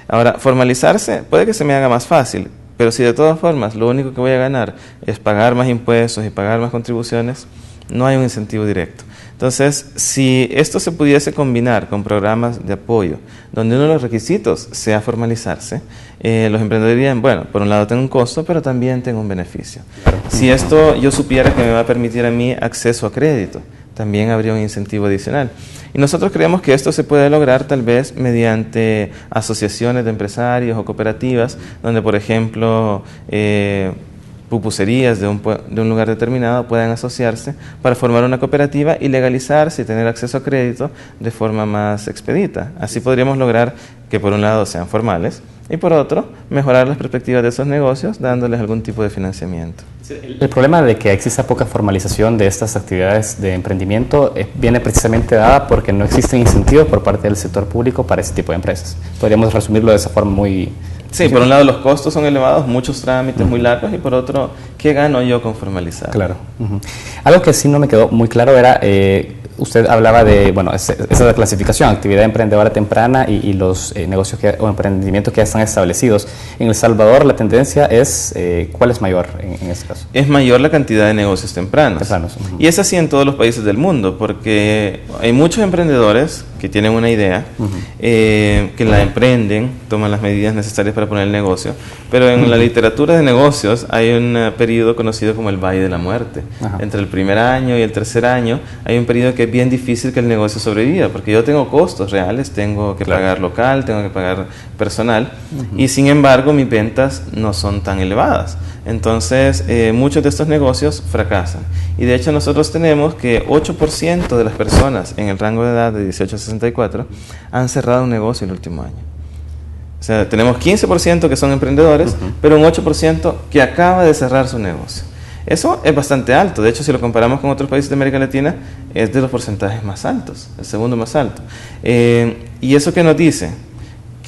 S3: Ahora, formalizarse puede que se me haga más fácil, pero si de todas formas lo único que voy a ganar es pagar más impuestos y pagar más contribuciones, no hay un incentivo directo. Entonces, si esto se pudiese combinar con programas de apoyo, donde uno de los requisitos sea formalizarse, los emprendedores dirían, bueno, por un lado tengo un costo, pero también tengo un beneficio. Si esto yo supiera que me va a permitir a mí acceso a crédito, también habría un incentivo adicional. Y nosotros creemos que esto se puede lograr tal vez mediante asociaciones de empresarios o cooperativas, donde, por ejemplo, pupuserías de un lugar determinado puedan asociarse para formar una cooperativa y legalizarse y tener acceso a crédito de forma más expedita. Así podríamos lograr que por un lado sean formales y por otro mejorar las perspectivas de esos negocios dándoles algún tipo de financiamiento.
S1: El problema de que exista poca formalización de estas actividades de emprendimiento viene precisamente dada porque no existen incentivos por parte del sector público para ese tipo de empresas. Podríamos resumirlo de esa forma muy...
S3: Sí, por un lado los costos son elevados, muchos trámites muy largos, y por otro, ¿qué gano yo con formalizar?
S1: Claro. Algo que sí no me quedó muy claro era, usted hablaba de, bueno, esa clasificación, actividad emprendedora temprana y los negocios o emprendimientos que ya están establecidos. En El Salvador la tendencia es, ¿cuál es mayor en este caso?
S3: Es mayor la cantidad de negocios tempranos. Y es así en todos los países del mundo, porque hay muchos emprendedores que tienen una idea, que la emprenden, toman las medidas necesarias para poner el negocio, pero en la literatura de negocios hay un periodo conocido como el Valle de la Muerte. Entre el primer año y el tercer año hay un periodo que es bien difícil que el negocio sobreviva, porque yo tengo costos reales, tengo que pagar local, tengo que pagar personal, y sin embargo mis ventas no son tan elevadas. Entonces, muchos de estos negocios fracasan. Y de hecho nosotros tenemos que 8% de las personas en el rango de edad de 18 a 64 han cerrado un negocio el último año. O sea, tenemos 15% que son emprendedores, pero un 8% que acaba de cerrar su negocio. Eso es bastante alto. De hecho, si lo comparamos con otros países de América Latina, es de los porcentajes más altos, el segundo más alto. ¿Y eso qué nos dice?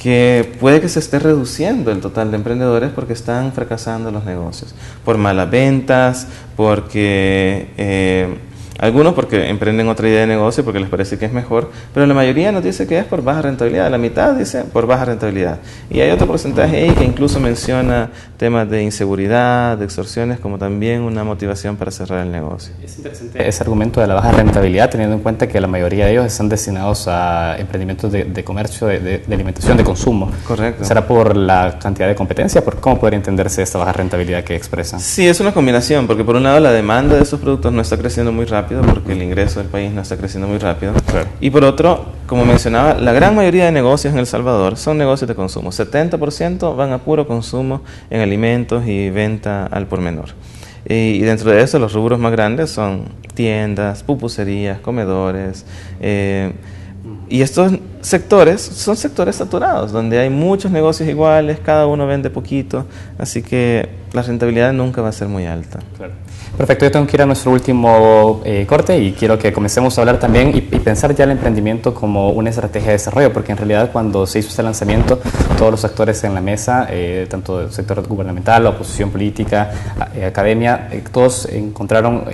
S3: Que puede que se esté reduciendo el total de emprendedores porque están fracasando los negocios, por malas ventas, porque algunos porque emprenden otra idea de negocio porque les parece que es mejor, pero la mayoría nos dice que es por baja rentabilidad, la mitad dice por baja rentabilidad. Y hay otro porcentaje ahí que incluso menciona temas de inseguridad, de extorsiones, como también una motivación para cerrar el negocio.
S1: Es interesante ese argumento de la baja rentabilidad, teniendo en cuenta que la mayoría de ellos están destinados a emprendimientos de comercio, de alimentación, de consumo.
S3: Correcto.
S1: ¿Será por la cantidad de competencia? ¿Cómo podría entenderse esta baja rentabilidad que expresan?
S3: Sí, es una combinación, porque por un lado la demanda de estos productos no está creciendo muy rápido, rápido porque el ingreso del país no está creciendo muy rápido.
S1: Claro.
S3: Y por otro, como mencionaba, la gran mayoría de negocios en El Salvador son negocios de consumo. 70% van a puro consumo en alimentos y venta al por menor. Y dentro de eso los rubros más grandes son tiendas, pupuserías, comedores. Y estos sectores son sectores saturados, donde hay muchos negocios iguales, cada uno vende poquito, así que la rentabilidad nunca va a ser muy alta.
S1: Claro. Perfecto, yo tengo que ir a nuestro último corte y quiero que comencemos a hablar también y pensar ya el emprendimiento como una estrategia de desarrollo, porque en realidad cuando se hizo este lanzamiento, todos los actores en la mesa, tanto del sector gubernamental, la oposición política, academia, todos encontraron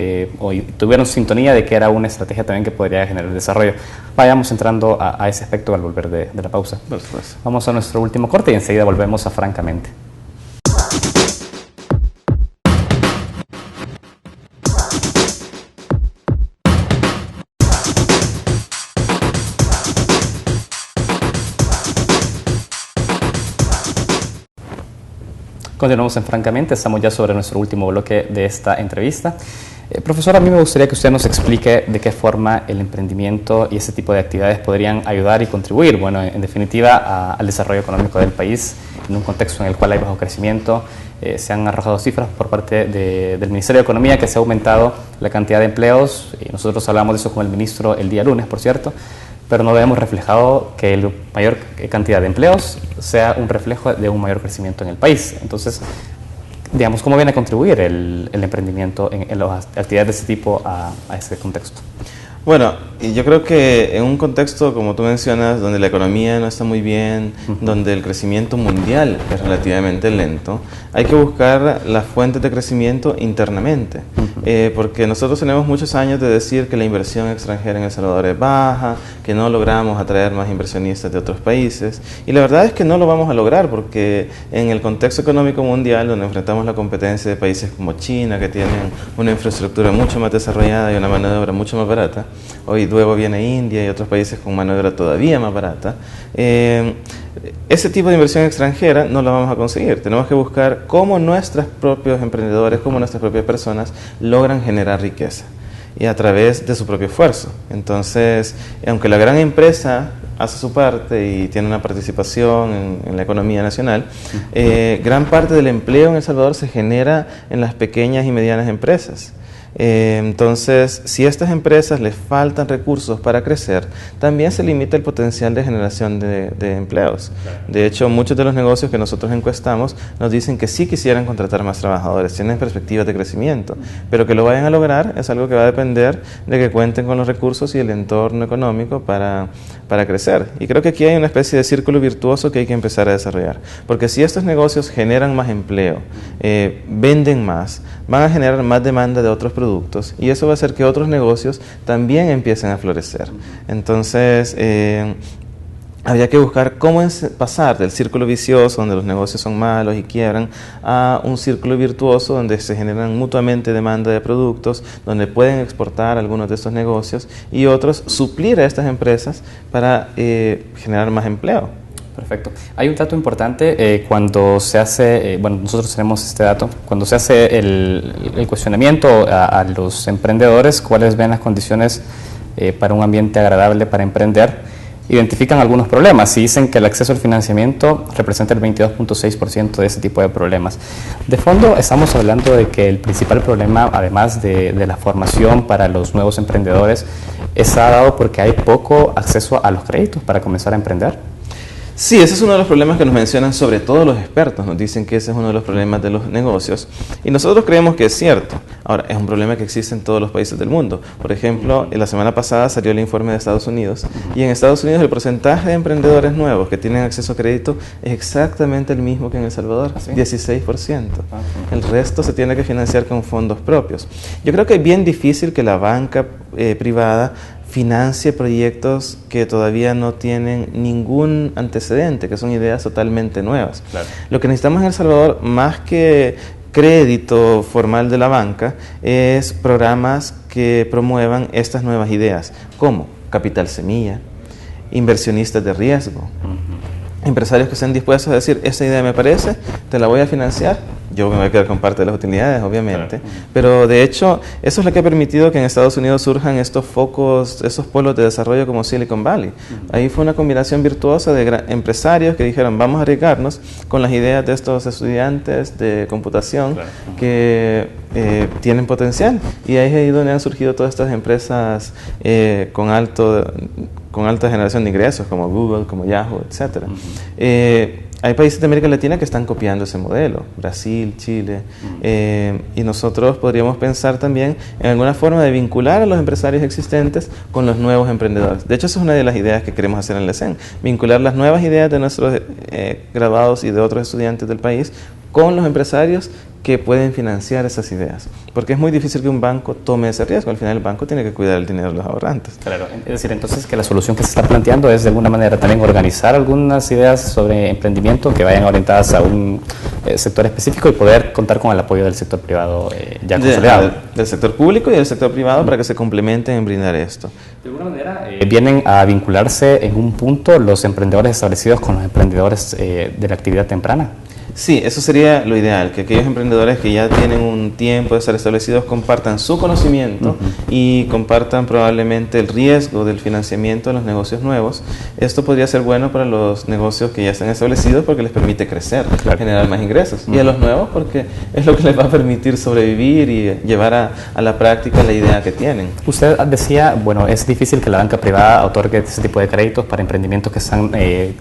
S1: o tuvieron sintonía de que era una estrategia también que podría generar desarrollo. Vayamos entrando a ese aspecto al volver de la pausa.
S3: Por supuesto.
S1: Vamos a nuestro último corte y enseguida volvemos a Francamente. Continuamos en Francamente, estamos ya sobre nuestro último bloque de esta entrevista. Profesor, a mí me gustaría que usted nos explique de qué forma el emprendimiento y ese tipo de actividades podrían ayudar y contribuir, bueno, en definitiva, al desarrollo económico del país, en un contexto en el cual hay bajo crecimiento. Se han arrojado cifras por parte del Ministerio de Economía que se ha aumentado la cantidad de empleos, y nosotros hablamos de eso con el ministro el día lunes, por cierto, pero no vemos reflejado que la mayor cantidad de empleos sea un reflejo de un mayor crecimiento en el país. Entonces, digamos, ¿cómo viene a contribuir el emprendimiento en las actividades de ese tipo a ese contexto?
S3: Bueno, y yo creo que en un contexto, como tú mencionas, donde la economía no está muy bien, donde el crecimiento mundial es relativamente lento, hay que buscar las fuentes de crecimiento internamente, porque nosotros tenemos muchos años de decir que la inversión extranjera en El Salvador es baja, que no logramos atraer más inversionistas de otros países, y la verdad es que no lo vamos a lograr, porque en el contexto económico mundial, donde enfrentamos la competencia de países como China, que tienen una infraestructura mucho más desarrollada y una mano de obra mucho más barata, hoy luego viene India y otros países con mano de obra todavía más barata, ese tipo de inversión extranjera no la vamos a conseguir. Tenemos que buscar cómo nuestros propios emprendedores, cómo nuestras propias personas logran generar riqueza, y a través de su propio esfuerzo. Entonces, aunque la gran empresa hace su parte y tiene una participación en la economía nacional, gran parte del empleo en El Salvador se genera en las pequeñas y medianas empresas. Entonces, si a estas empresas les faltan recursos para crecer, también se limita el potencial de generación de empleos. De hecho, muchos de los negocios que nosotros encuestamos nos dicen que sí quisieran contratar más trabajadores, tienen perspectivas de crecimiento, pero que lo vayan a lograr es algo que va a depender de que cuenten con los recursos y el entorno económico para crecer. Y creo que aquí hay una especie de círculo virtuoso que hay que empezar a desarrollar, porque si estos negocios generan más empleo, venden más, van a generar más demanda de otros productos, y eso va a hacer que otros negocios también empiecen a florecer. Entonces, habría que buscar cómo pasar del círculo vicioso, donde los negocios son malos y quiebran, a un círculo virtuoso donde se generan mutuamente demanda de productos, donde pueden exportar algunos de estos negocios y otros suplir a estas empresas para generar más empleo.
S1: Perfecto. Hay un dato importante cuando se hace, bueno, nosotros tenemos este dato, cuando se hace el cuestionamiento a los emprendedores, cuáles ven las condiciones para un ambiente agradable para emprender, identifican algunos problemas y dicen que el acceso al financiamiento representa el 22.6% de ese tipo de problemas. De fondo, estamos hablando de que el principal problema, además de la formación para los nuevos emprendedores, está dado porque hay poco acceso a los créditos para comenzar a emprender.
S3: Sí, ese es uno de los problemas que nos mencionan sobre todo los expertos, nos dicen que ese es uno de los problemas de los negocios y nosotros creemos que es cierto. Ahora, es un problema que existe en todos los países del mundo. Por ejemplo, la semana pasada salió el informe de Estados Unidos y en Estados Unidos el porcentaje de emprendedores nuevos que tienen acceso a crédito es exactamente el mismo que en El Salvador, ¿sí? 16%. El resto se tiene que financiar con fondos propios. Yo creo que es bien difícil que la banca privada financie proyectos que todavía no tienen ningún antecedente, que son ideas totalmente nuevas. Claro. Lo que necesitamos en El Salvador, más que crédito formal de la banca, es programas que promuevan estas nuevas ideas, como capital semilla, inversionistas de riesgo. empresarios que estén dispuestos a decir, esta idea me parece, te la voy a financiar. Yo me voy a quedar con parte de las utilidades, obviamente. Claro. Pero de hecho, eso es lo que ha permitido que en Estados Unidos surjan estos focos, esos polos de desarrollo como Silicon Valley. Ahí fue una combinación virtuosa de empresarios que dijeron, vamos a arriesgarnos con las ideas de estos estudiantes de computación, claro, que tienen potencial. Y ahí es ahí donde han surgido todas estas empresas con alta generación de ingresos, como Google, como Yahoo, etc. Hay países de América Latina que están copiando ese modelo, Brasil, Chile, y nosotros podríamos pensar también en alguna forma de vincular a los empresarios existentes con los nuevos emprendedores. De hecho, esa es una de las ideas que queremos hacer en la ESEN, vincular las nuevas ideas de nuestros graduados y de otros estudiantes del país con los empresarios que pueden financiar esas ideas. Porque es muy difícil que un banco tome ese riesgo. Al final el banco tiene que cuidar el dinero de los ahorrantes.
S1: Claro, es decir, entonces que la solución que se está planteando es de alguna manera también organizar algunas ideas sobre emprendimiento que vayan orientadas a un sector específico y poder contar con el apoyo del sector privado ya consolidado.
S3: Del sector público y del sector privado para que se complementen en brindar esto.
S1: De alguna manera vienen a vincularse en un punto los emprendedores establecidos con los emprendedores de la actividad temprana.
S3: Sí, eso sería lo ideal, que aquellos emprendedores que ya tienen un tiempo de estar establecidos compartan su conocimiento y compartan probablemente el riesgo del financiamiento de los negocios nuevos. Esto podría ser bueno para los negocios que ya están establecidos porque les permite crecer, claro, generar más ingresos. Y a los nuevos porque es lo que les va a permitir sobrevivir y llevar a la práctica la idea que tienen.
S1: Usted decía, bueno, es difícil que la banca privada otorgue ese tipo de créditos para emprendimientos que están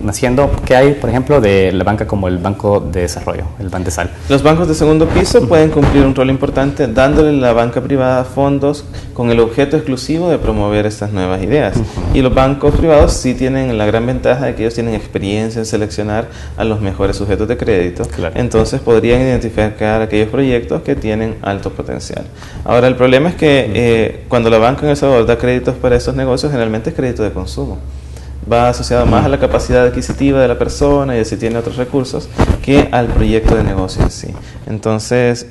S1: naciendo. ¿Qué hay, por ejemplo, de la banca como el Banco de Desarrollo, el Bandesal?
S3: Los bancos de segundo piso pueden cumplir un rol importante dándole a la banca privada fondos con el objeto exclusivo de promover estas nuevas ideas. Y los bancos privados sí tienen la gran ventaja de que ellos tienen experiencia en seleccionar a los mejores sujetos de crédito. Claro. Entonces podrían identificar aquellos proyectos que tienen alto potencial. Ahora, el problema es que cuando la banca en El Salvador da créditos para estos negocios, generalmente es crédito de consumo. Va asociado más a la capacidad adquisitiva de la persona y si tiene otros recursos que al proyecto de negocio en sí. Entonces,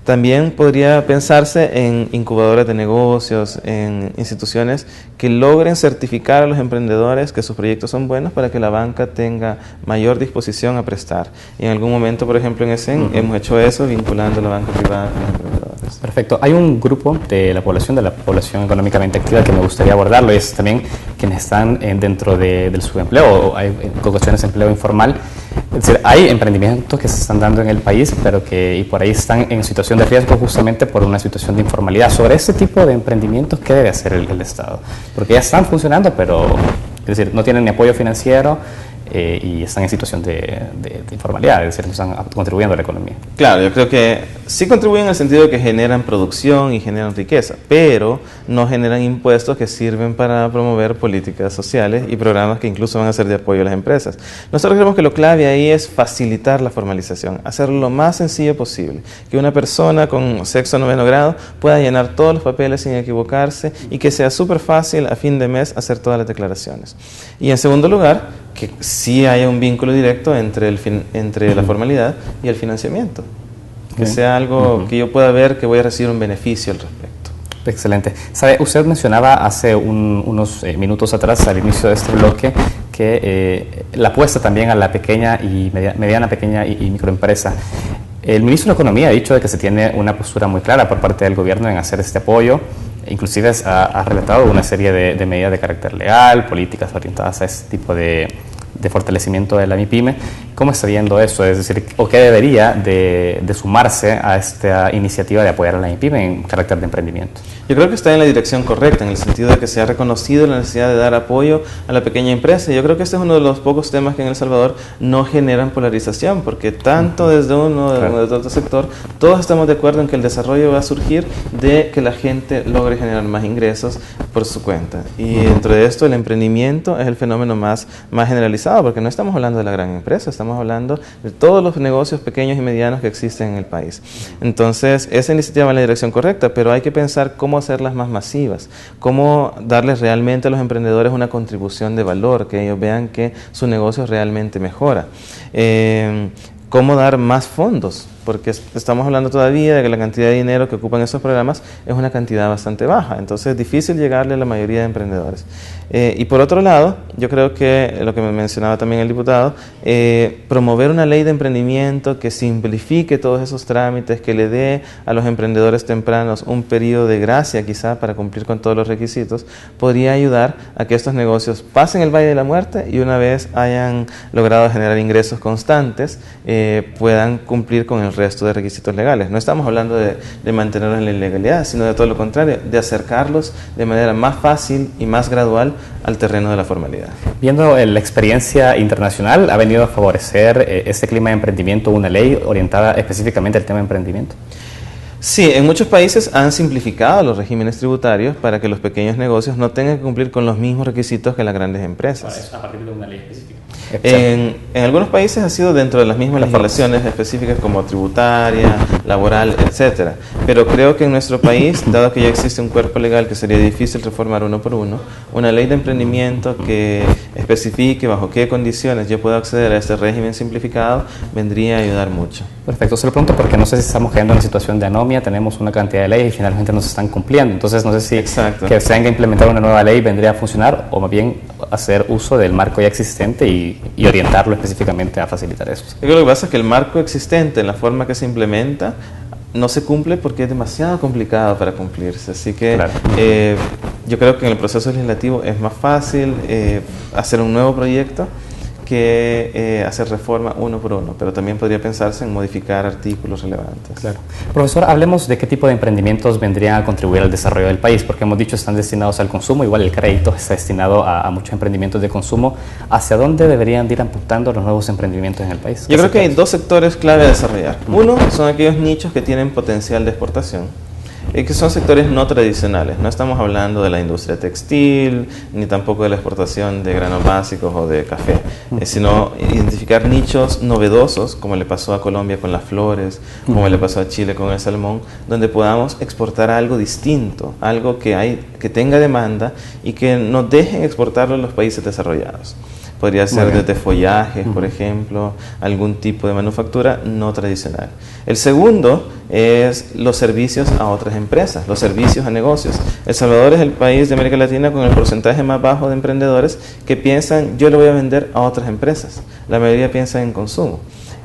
S3: también podría pensarse en incubadoras de negocios, en instituciones que logren certificar a los emprendedores que sus proyectos son buenos para que la banca tenga mayor disposición a prestar. Y en algún momento, por ejemplo, en ESEN hemos hecho eso vinculando a la banca privada con los emprendedores.
S1: Perfecto. Hay un grupo de la población económicamente activa que me gustaría abordarlo, y es también quienes están dentro del subempleo o hay cuestiones de empleo informal. Es decir, hay emprendimientos que se están dando en el país, pero que y por ahí están en situación de riesgo justamente por una situación de informalidad. Sobre ese tipo de emprendimientos, ¿qué debe hacer el Estado? Porque ya están funcionando, pero es decir, no tienen ni apoyo financiero y están en situación de informalidad, es decir, no están contribuyendo a la economía.
S3: Claro, yo creo que sí contribuyen en el sentido de que generan producción y generan riqueza, pero no generan impuestos que sirven para promover políticas sociales y programas que incluso van a ser de apoyo a las empresas. Nosotros creemos que lo clave ahí es facilitar la formalización, hacerlo lo más sencillo posible, que una persona con sexto noveno grado pueda llenar todos los papeles sin equivocarse y que sea súper fácil a fin de mes hacer todas las declaraciones. Y en segundo lugar, que sí haya un vínculo directo entre la formalidad y el financiamiento. Que sea algo que yo pueda ver que voy a recibir un beneficio al respecto.
S1: Excelente. ¿Sabe? Usted mencionaba hace unos minutos atrás, al inicio de este bloque, que la apuesta también a la pequeña y mediana, pequeña y microempresa. El ministro de Economía ha dicho de que se tiene una postura muy clara por parte del gobierno en hacer este apoyo. Inclusive ha relatado una serie de medidas de carácter legal, políticas orientadas a este tipo de fortalecimiento de la MIPYME. ¿Cómo está viendo eso? Es decir, ¿o qué debería de sumarse a esta iniciativa de apoyar a la MIPYME en carácter de emprendimiento?
S3: Yo creo que está en la dirección correcta, en el sentido de que se ha reconocido la necesidad de dar apoyo a la pequeña empresa. Yo creo que este es uno de los pocos temas que en El Salvador no generan polarización, porque tanto desde uno como desde otro sector, todos estamos de acuerdo en que el desarrollo va a surgir de que la gente logre generar más ingresos por su cuenta. Y dentro de esto, el emprendimiento es el fenómeno más generalizado, porque no estamos hablando de la gran empresa, estamos hablando de todos los negocios pequeños y medianos que existen en el país. Entonces, esa iniciativa va en la dirección correcta, pero hay que pensar cómo hacerlas más masivas, cómo darles realmente a los emprendedores una contribución de valor, que ellos vean que su negocio realmente mejora. Cómo dar más fondos porque estamos hablando todavía de que la cantidad de dinero que ocupan esos programas es una cantidad bastante baja, entonces es difícil llegarle a la mayoría de emprendedores. Y por otro lado, yo creo que lo que me mencionaba también el diputado, promover una ley de emprendimiento que simplifique todos esos trámites, que le dé a los emprendedores tempranos un periodo de gracia quizá para cumplir con todos los requisitos, podría ayudar a que estos negocios pasen el Valle de la Muerte y una vez hayan logrado generar ingresos constantes, puedan cumplir con el resto de requisitos legales. No estamos hablando de mantenerlos en la ilegalidad, sino de todo lo contrario, de acercarlos de manera más fácil y más gradual al terreno de la formalidad.
S1: Viendo la experiencia internacional, ¿ha venido a favorecer este clima de emprendimiento una ley orientada específicamente al tema de emprendimiento?
S3: Sí, en muchos países han simplificado los regímenes tributarios para que los pequeños negocios no tengan que cumplir con los mismos requisitos que las grandes empresas.
S1: A partir de una ley específica.
S3: En algunos países ha sido dentro de las mismas legislaciones específicas como tributaria, laboral, etcétera. Pero creo que en nuestro país, dado que ya existe un cuerpo legal que sería difícil reformar uno por uno, una ley de emprendimiento que especifique bajo qué condiciones yo puedo acceder a este régimen simplificado vendría a ayudar mucho.
S1: Perfecto, se lo pregunto porque no sé si estamos cayendo en una situación de anomia, tenemos una cantidad de leyes y finalmente no se están cumpliendo, entonces no sé si que se tenga que implementar una nueva ley vendría a funcionar o más bien hacer uso del marco ya existente y orientarlo específicamente a facilitar eso.
S3: Yo creo que lo que pasa es que el marco existente en la forma que se implementa no se cumple porque es demasiado complicado para cumplirse, así que claro. Yo creo que en el proceso legislativo es más fácil hacer un nuevo proyecto que hacer reforma uno por uno, pero también podría pensarse en modificar artículos relevantes.
S1: Claro. Profesor, hablemos de qué tipo de emprendimientos vendrían a contribuir al desarrollo del país, porque hemos dicho están destinados al consumo, igual el crédito está destinado a muchos emprendimientos de consumo. ¿Hacia dónde deberían ir apuntando los nuevos emprendimientos en el país?
S3: Yo creo que hay dos sectores clave a desarrollar. Uno son aquellos nichos que tienen potencial de exportación, que son sectores no tradicionales. No estamos hablando de la industria textil, ni tampoco de la exportación de granos básicos o de café, sino identificar nichos novedosos, como le pasó a Colombia con las flores, como le pasó a Chile con el salmón, donde podamos exportar algo distinto, algo que tenga demanda y que nos dejen exportarlo a los países desarrollados. Podría ser desde follajes, por ejemplo, algún tipo de manufactura no tradicional. El segundo es los servicios a otras empresas, los servicios a negocios. El Salvador es el país de América Latina con el porcentaje más bajo de emprendedores que piensan, yo le voy a vender a otras empresas. La mayoría piensa en consumo.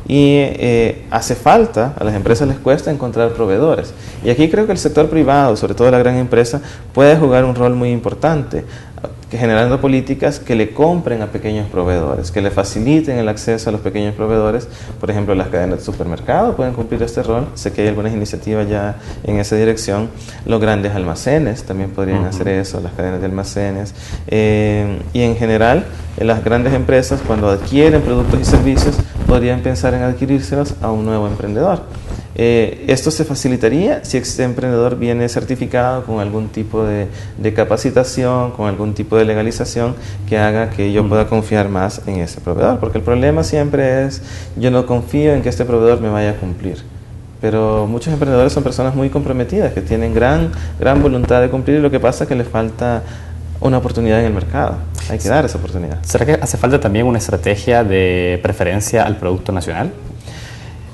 S3: Y hace falta, a las empresas les cuesta encontrar proveedores. Y aquí creo que el sector privado, sobre todo la gran empresa, puede jugar un rol muy importante, generando políticas que le compren a pequeños proveedores, que le faciliten el acceso a los pequeños proveedores. Por ejemplo, las cadenas de supermercado pueden cumplir este rol. Sé que hay algunas iniciativas ya en esa dirección. Los grandes almacenes también podrían hacer eso, las cadenas de almacenes. Y en general, las grandes empresas, cuando adquieren productos y servicios, podrían pensar en adquirírselos a un nuevo emprendedor. Esto se facilitaría si este emprendedor viene certificado con algún tipo de capacitación, con algún tipo de legalización que haga que yo pueda confiar más en ese proveedor, porque el problema siempre es yo no confío en que este proveedor me vaya a cumplir. Pero muchos emprendedores son personas muy comprometidas, que tienen gran voluntad de cumplir, y lo que pasa es que les falta una oportunidad en el mercado. Hay que dar esa oportunidad.
S1: ¿Será que hace falta también una estrategia de preferencia al producto nacional?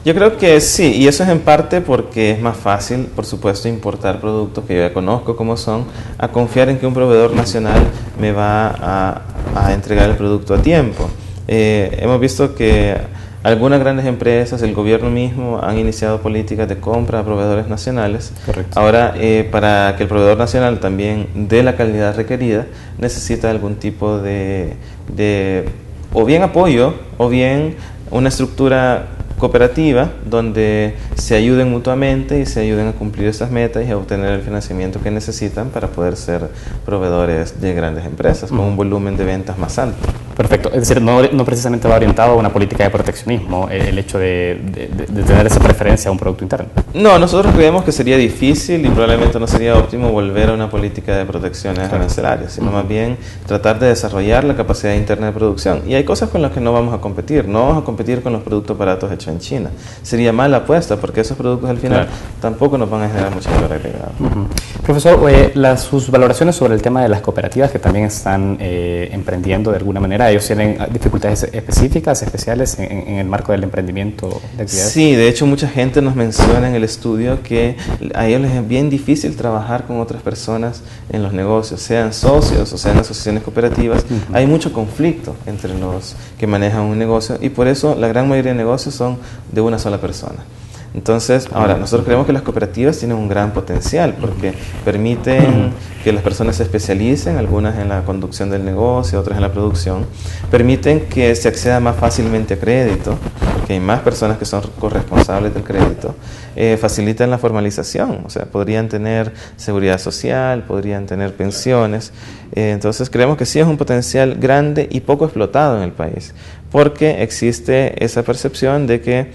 S3: Yo creo que sí, y eso es en parte porque es más fácil, por supuesto, importar productos que yo ya conozco cómo son, a confiar en que un proveedor nacional me va a entregar el producto a tiempo. Hemos visto que algunas grandes empresas, el gobierno mismo, han iniciado políticas de compra a proveedores nacionales.
S1: Correcto.
S3: Ahora, para que el proveedor nacional también dé la calidad requerida, necesita algún tipo de o bien apoyo o bien una estructura cooperativa donde se ayuden mutuamente y se ayuden a cumplir estas metas y a obtener el financiamiento que necesitan para poder ser proveedores de grandes empresas con un volumen de ventas más alto.
S1: Perfecto, es decir, no precisamente va orientado a una política de proteccionismo el hecho de tener esa preferencia a un producto interno.
S3: No, nosotros creemos que sería difícil y probablemente no sería óptimo volver a una política de protecciones arancelarias, sino más bien tratar de desarrollar la capacidad interna de producción. Y hay cosas con las que no vamos a competir, no vamos a competir con los productos baratos hechos en China. Sería mala apuesta porque esos productos al final tampoco nos van a generar mucho valor agregado.
S1: Profesor, sus valoraciones sobre el tema de las cooperativas que también están emprendiendo de alguna manera mayoría ellos tienen dificultades específicas, especiales en el marco del emprendimiento de actividades.
S3: Sí, de hecho mucha gente nos menciona en el estudio que a ellos les es bien difícil trabajar con otras personas en los negocios, sean socios o sean asociaciones cooperativas. Hay mucho conflicto entre los que manejan un negocio y por eso la gran mayoría de negocios son de una sola persona. Entonces, ahora, nosotros creemos que las cooperativas tienen un gran potencial porque permiten que las personas se especialicen, algunas en la conducción del negocio, otras en la producción, permiten que se acceda más fácilmente a crédito, porque hay más personas que son corresponsables del crédito, facilitan la formalización, o sea, podrían tener seguridad social, podrían tener pensiones, entonces creemos que sí es un potencial grande y poco explotado en el país, porque existe esa percepción de que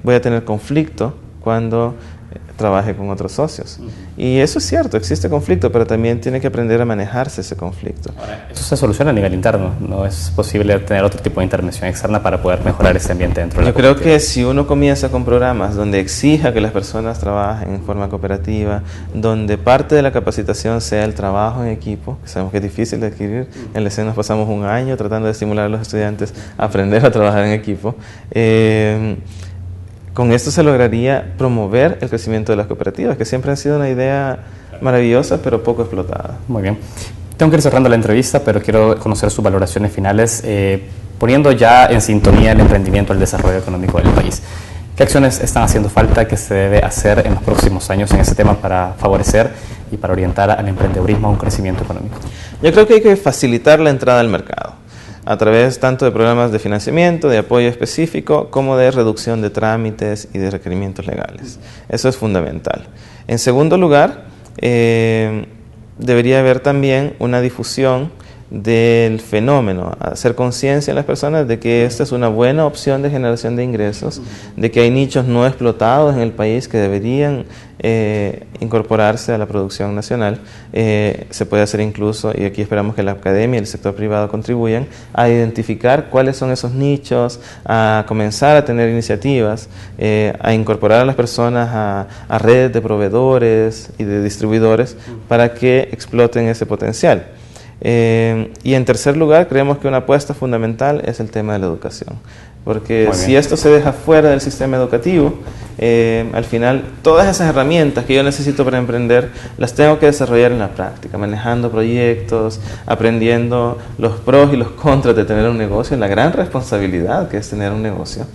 S3: voy a tener conflicto cuando trabaje con otros socios. Y eso es cierto, existe conflicto, pero también tiene que aprender a manejarse ese conflicto.
S1: Ahora, eso se soluciona a nivel interno, no es posible tener otro tipo de intervención externa para poder mejorar ese ambiente dentro de la cooperativa.
S3: Yo creo que si uno comienza con programas donde exija que las personas trabajen en forma cooperativa, donde parte de la capacitación sea el trabajo en equipo, que sabemos que es difícil de adquirir, en la ESEN nos pasamos un año tratando de estimular a los estudiantes a aprender a trabajar en equipo, con esto se lograría promover el crecimiento de las cooperativas, que siempre han sido una idea maravillosa, pero poco explotada.
S1: Muy bien. Tengo que ir cerrando la entrevista, pero quiero conocer sus valoraciones finales, poniendo ya en sintonía el emprendimiento y el desarrollo económico del país. ¿Qué acciones están haciendo falta que se debe hacer en los próximos años en ese tema para favorecer y para orientar al emprendedurismo a un crecimiento económico?
S3: Yo creo que hay que facilitar la entrada al mercado, a través tanto de programas de financiamiento, de apoyo específico, como de reducción de trámites y de requerimientos legales. Eso es fundamental. En segundo lugar, debería haber también una difusión del fenómeno, hacer conciencia en las personas de que esta es una buena opción de generación de ingresos, de que hay nichos no explotados en el país que deberían incorporarse a la producción nacional. Se puede hacer incluso, y aquí esperamos que la academia y el sector privado contribuyan, a identificar cuáles son esos nichos, a comenzar a tener iniciativas, a incorporar a las personas a redes de proveedores y de distribuidores para que exploten ese potencial. Y en tercer lugar, creemos que una apuesta fundamental es el tema de la educación, porque si esto se deja fuera del sistema educativo, al final todas esas herramientas que yo necesito para emprender las tengo que desarrollar en la práctica, manejando proyectos, aprendiendo los pros y los contras de tener un negocio, la gran responsabilidad que es tener un negocio.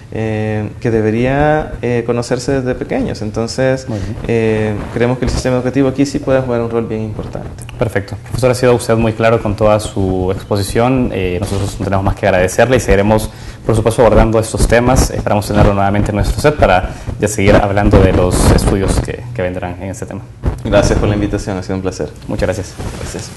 S3: Que debería conocerse desde pequeños. Entonces, creemos que el sistema educativo aquí sí puede jugar un rol bien importante.
S1: Perfecto. Profesor, ha sido usted muy claro con toda su exposición. Nosotros no tenemos más que agradecerle y seguiremos, por supuesto, abordando estos temas. Esperamos tenerlo nuevamente en nuestro set para ya seguir hablando de los estudios que vendrán en este tema.
S3: Gracias por la invitación, ha sido un placer.
S1: Muchas gracias.
S3: Gracias.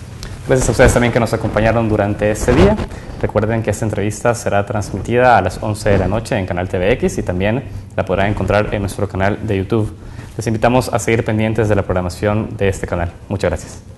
S1: Gracias a ustedes también que nos acompañaron durante este día. Recuerden que esta entrevista será transmitida a las 11 de la noche en Canal TVX y también la podrán encontrar en nuestro canal de YouTube. Les invitamos a seguir pendientes de la programación de este canal. Muchas gracias.